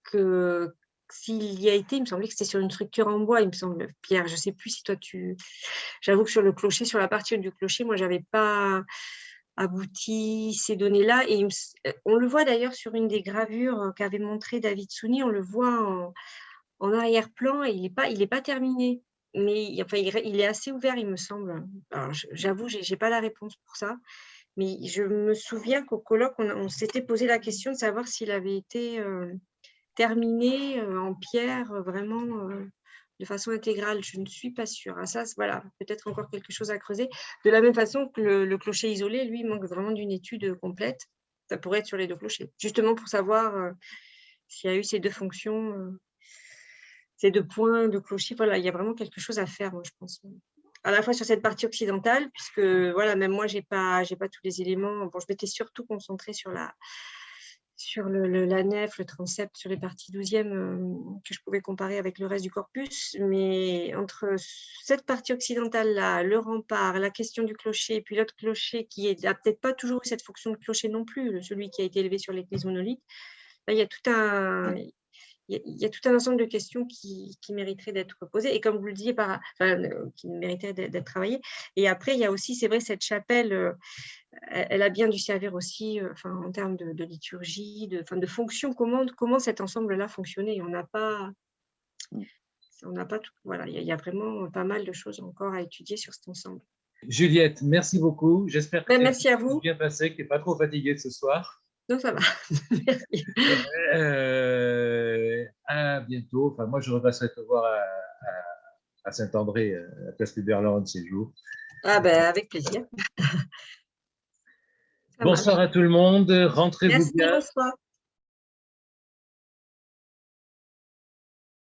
que s'il y a été, il me semblait que c'était sur une structure en bois, il me semble. Pierre, je sais plus si toi tu. J'avoue que sur le clocher, sur la partie haute du clocher, moi, j'avais pas abouti ces données-là. Et on le voit d'ailleurs sur une des gravures qu'avait montré David Souni, on le voit en arrière-plan et il est pas terminé. Mais enfin, il est assez ouvert, il me semble. Alors, j'avoue, j'ai pas la réponse pour ça. Mais je me souviens qu'au colloque, on s'était posé la question de savoir s'il avait été terminé en pierre, vraiment de façon intégrale. Je ne suis pas sûre. Ah, ça, voilà, peut-être encore quelque chose à creuser. De la même façon que le clocher isolé, lui, manque vraiment d'une étude complète. Ça pourrait être sur les deux clochers, justement pour savoir s'il y a eu ces deux fonctions, ces deux points de clocher. Voilà, il y a vraiment quelque chose à faire, moi, je pense. À la fois sur cette partie occidentale, puisque voilà, même moi, j'ai pas tous les éléments. Bon, je m'étais surtout concentrée sur la nef, le transept, sur les parties 12e que je pouvais comparer avec le reste du corpus. Mais entre cette partie occidentale-là, le rempart, la question du clocher, et puis l'autre clocher qui n'a peut-être pas toujours eu cette fonction de clocher non plus, celui qui a été élevé sur l'église monolithe, là, il y a tout un... Il y a tout un ensemble de questions qui mériteraient d'être posées et comme vous le disiez, qui mériteraient d'être travaillées. Et après, il y a aussi, c'est vrai, cette chapelle, elle a bien dû servir aussi en termes de liturgie, de fonction, comment cet ensemble-là fonctionnait. On n'a pas tout. Voilà, il y a vraiment pas mal de choses encore à étudier sur cet ensemble. Juliette, merci beaucoup. J'espère que Merci à vous. bien passé, que tu n'es pas trop fatiguée ce soir. Non, ça va. Merci. À bientôt. Enfin, moi, je repasserai te voir à Saint-André, à la place Liberland ces jours. Ah ben, avec plaisir. Bonsoir à tout le monde. Rentrez-vous bien. Merci, bonsoir.